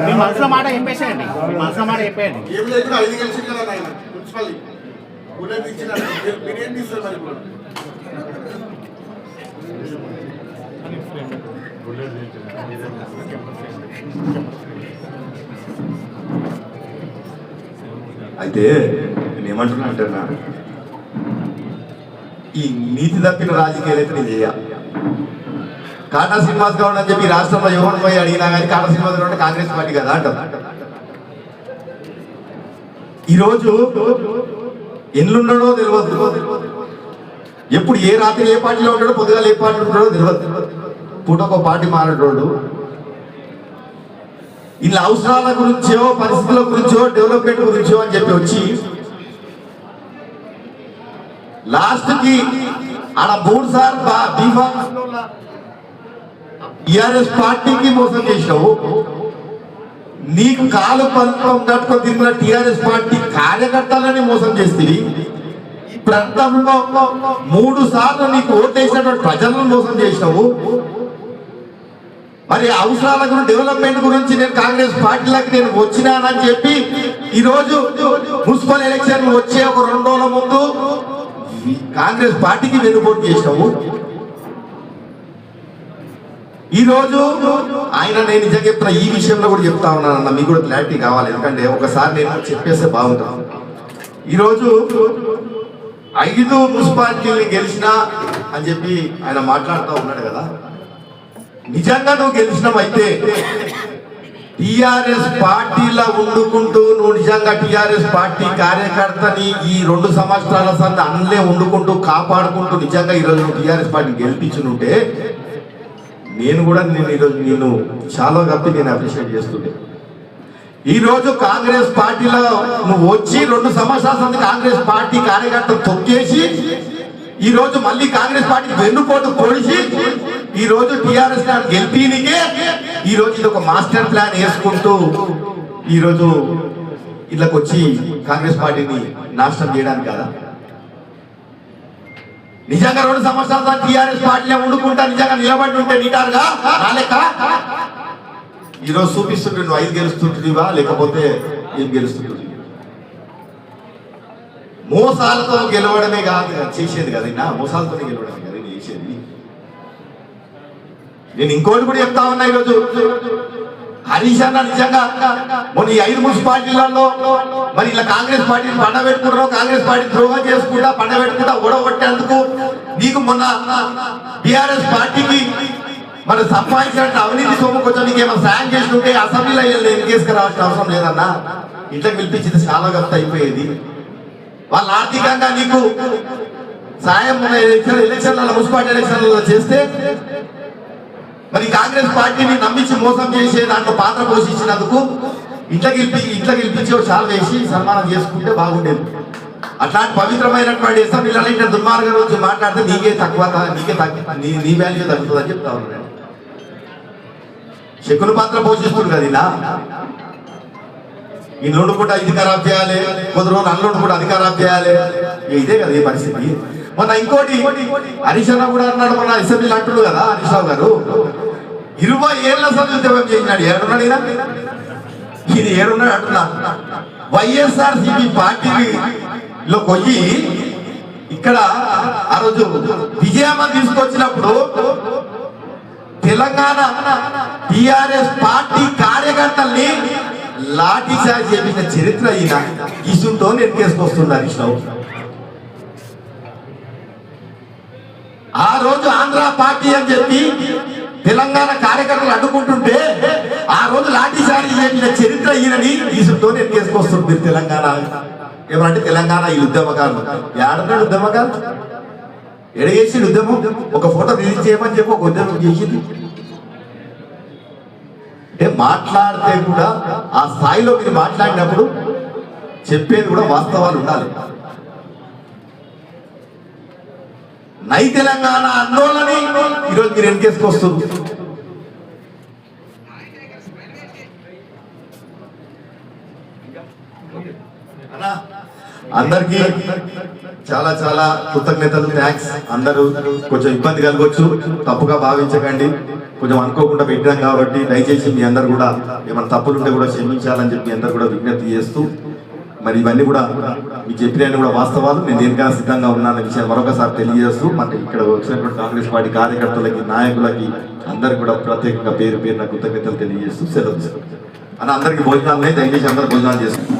[SPEAKER 5] మీ మనసులో మాట చెప్పేసేయండి, మీ మనసులో మాట చెప్పేయండి.
[SPEAKER 3] అయితే నేను ఏమంటున్నా అంటున్నా, ఈ నీతి తప్పిన రాజకీయాలు అయితే నేను చేయాలి. కాటా శ్రీనివాస్ గౌడ్ అని చెప్పి రాష్ట్రంలో ఎవరు పోయి అడిగినా కానీ కాటా శ్రీనివాస్ గౌడ్ కాంగ్రెస్ పార్టీ కదా అంటారు. ఈరోజు ఎన్నున్నాడో తెలియదు, ఎప్పుడు ఏ రాత్రి ఏ పార్టీలో ఉంటాడో పొద్దుగాల ఏ పార్టీలో ఉంటాడో తెలియదు. పూటొక పార్టీ మారేటోడు ఇలా అవసరాల గురించో పరిస్థితుల గురించో డెవలప్మెంట్ గురించో అని చెప్పి వచ్చి లాస్ట్ కి ఆడ 3 సార్లు టిఆర్ఎస్ పార్టీకి మోసం చేసినావు. నీకు కాలు పంతం కట్టుకొని తిరిగిన టిఆర్ఎస్ పార్టీ కార్యకర్తలని మోసం చేస్తుంది. ఈ ప్రాంతంలో 3 సార్లు నీకు ఓటేసినటువంటి ప్రజలను మోసం చేసినావు. మరి అవసరాల గురించి డెవలప్మెంట్ గురించి నేను కాంగ్రెస్ పార్టీలకు నేను వచ్చినానని చెప్పి ఈరోజు మున్సిపల్ ఎలక్షన్ వచ్చే ఒక 2 రోజుల ముందు కాంగ్రెస్ పార్టీకి వెనుపోటు చేసినావు. ఈరోజు ఆయన నేను నిజంగా చెప్తున్నా, ఈ విషయంలో కూడా చెప్తా ఉన్నానన్న, మీకు కూడా క్లారిటీ కావాలి. ఎందుకంటే ఒకసారి నేను చెప్పేస్తే బాగుంటాను. ఈరోజు 5 మున్సిపాలిటీలు గెలిచినా అని చెప్పి ఆయన మాట్లాడుతూ ఉన్నాడు కదా. నిజంగా నువ్వు గెలిచినవైతే టిఆర్ఎస్ పార్టీలో వండుకుంటూ నువ్వు నిజంగా టిఆర్ఎస్ పార్టీ కార్యకర్తని ఈ 2 సంవత్సరాల సంది అన్నే వండుకుంటూ కాపాడుకుంటూ నిజంగా ఈరోజు నువ్వు టిఆర్ఎస్ పార్టీ గెలిపించుంటే నేను కూడా ఈరోజు నేను చాలా గట్టి నేను అప్రిషియేట్ చేస్తుండే. ఈరోజు కాంగ్రెస్ పార్టీలో నువ్వు వచ్చి 2 సంవత్సరాల సంది కాంగ్రెస్ పార్టీ కార్యకర్తలు తొక్కేసి ఈ రోజు మళ్ళీ కాంగ్రెస్ పార్టీ వెన్నుపోటు పొడిచి ఈ రోజు టిఆర్ఎస్ గెలిపినికే ఈ రోజు ఇది ఒక మాస్టర్ ప్లాన్ వేసుకుంటూ ఈ రోజు ఇళ్ళకి వచ్చి కాంగ్రెస్ పార్టీని నాశనం చేయడానికి కదా. నిజంగా 2 సంవత్సరాల టిఆర్ఎస్ పార్టీలో ఉండుకుంటా నిజంగా నిలబడి ఉంటే నిటారుగా రాలేక ఈరోజు చూపిస్తుంటే నువ్వు 5 గెలుస్తుంటువా లేకపోతే ఏం గెలుస్తుంటుంది. మోసాలతో గెలవడమే కాదు చేసేది కదా, నా మోసాలతో గెలవడమే కదా చేసేది. నేను ఇంకోటి కూడా చెప్తా ఉన్నా, ఈరోజు హరీష్ అన్న నిజంగా మొన్న ఈ 5 మున్సిపాలిటీలలో మరి ఇలా కాంగ్రెస్ పార్టీని పండబెట్టుకుంటారో కాంగ్రెస్ పార్టీ ద్రోహం చేసుకుంటా పండబెట్టుకుంటా ఓడగొట్టేందుకు నీకు మొన్న టిఆర్ఎస్ పార్టీకి మరి సంపాదించిన అవినీతి సొమ్ము కొంచెం నీకు ఏమైనా సాయం చేస్తుంటే అసెంబ్లీలో ఎన్నికేసుకు రావాల్సిన అవసరం లేదన్నా, ఇంట్లోకి పిలిపించింది చాలా గంత అయిపోయేది. వాళ్ళు ఆర్థికంగా నీకు సాయం ఎలక్షన్లలో మున్సిపాలిటీ ఎలక్షన్లలో చేస్తే మరి కాంగ్రెస్ పార్టీని నమ్మించి మోసం చేసే దాంట్లో పాత్ర పోషించినందుకు ఇంట్లో గెలిపించి చాలా వేసి సన్మానం చేసుకుంటే బాగుండేది. అట్లాంటి పవిత్రమైనటువంటి అసెంబ్లీలలో ఇట్లా దుర్మార్గం గురించి మాట్లాడితే నీ వాల్యూ తగ్గుతుంది అని చెప్తా ఉన్నాను. శకుని పాత్ర పోషిస్తుంది కదా ఇలా. ఇల్లుండు కూడా ఇది ఖరాబ్ చేయాలి, కొద్ది రోజులు అల్లుండు కూడా అది ఖరాబ్ చేయాలి. ఇదే కదా ఈ పరిస్థితి. మొన్న ఇంకోటి హరీష్ అన్న కూడా అన్నాడు, మొన్న అసెంబ్లీలో అంటుడు కదా హరీష్ రావు గారు 20 ఏళ్ల ఉద్యమం చేసినాడు. ఏడున్నాడు ఇది ఏడున్నాడు అంటున్నా. వైఎస్ఆర్సీపీ పార్టీలో పోయి ఇక్కడ ఆ రోజు విజయమ్మ తీసుకొచ్చినప్పుడు తెలంగాణ టిఆర్ఎస్ పార్టీ కార్యకర్తల్ని లాఠీ చార్జ్ చేసిన చరిత్ర ఈయన. ఇసుంటో నెట్కేసుకొస్తున్నారు హరీష్ రావు. ఆ రోజు ఆంధ్ర పార్టీ అని చెప్పి తెలంగాణ కార్యకర్తలు అడ్డుకుంటుంటే ఆ రోజు లాఠీ చార్జ్ చేసిన చరిత్ర ఈయనని ఇసుంటో నెట్కేసుకొస్తుంది మీరు తెలంగాణ. ఏమంటే తెలంగాణ ఈ ఉద్యమకారులు ఏడన్నాడు ఉద్యమకారు ఎడగేసి ఉద్యమం ఒక ఫోటో రిలీజ్ చేయమని చెప్పి ఒక ఉద్యమం చేసింది. అంటే మాట్లాడితే కూడా ఆ స్థాయిలో మీరు మాట్లాడినప్పుడు చెప్పేది కూడా వాస్తవాలు ఉండాలి. నై తెలంగాణ ఆందోళన ఈరోజు మీరు ఎన్కేసుకొస్తుంది. అందరికీ చాలా చాలా కృతజ్ఞతలు, థ్యాంక్స్. అందరూ కొంచెం ఇబ్బంది కలగొచ్చు, తప్పుగా భావించకండి. కొంచెం అనుకోకుండా పెట్టాం కాబట్టి దయచేసి మీ అందరు కూడా ఏమైనా తప్పులు ఉంటే కూడా క్షమించాలని చెప్పి అందరు కూడా విజ్ఞప్తి చేస్తూ, మరి ఇవన్నీ కూడా మీకు చెప్పినవి కూడా వాస్తవాలు. నేను దేనికైనా సిద్ధంగా ఉన్నానన్న విషయం మరొకసారి తెలియజేస్తూ, మనకి ఇక్కడ వచ్చినటువంటి కాంగ్రెస్ పార్టీ కార్యకర్తలకి, నాయకులకి అందరికి కూడా ప్రత్యేకంగా పేరు పేరున కృతజ్ఞతలు తెలియజేస్తూ సెలవు. అని అందరికీ భోజనాలు దయచేసి అందరు భోజనాలు చేస్తారు.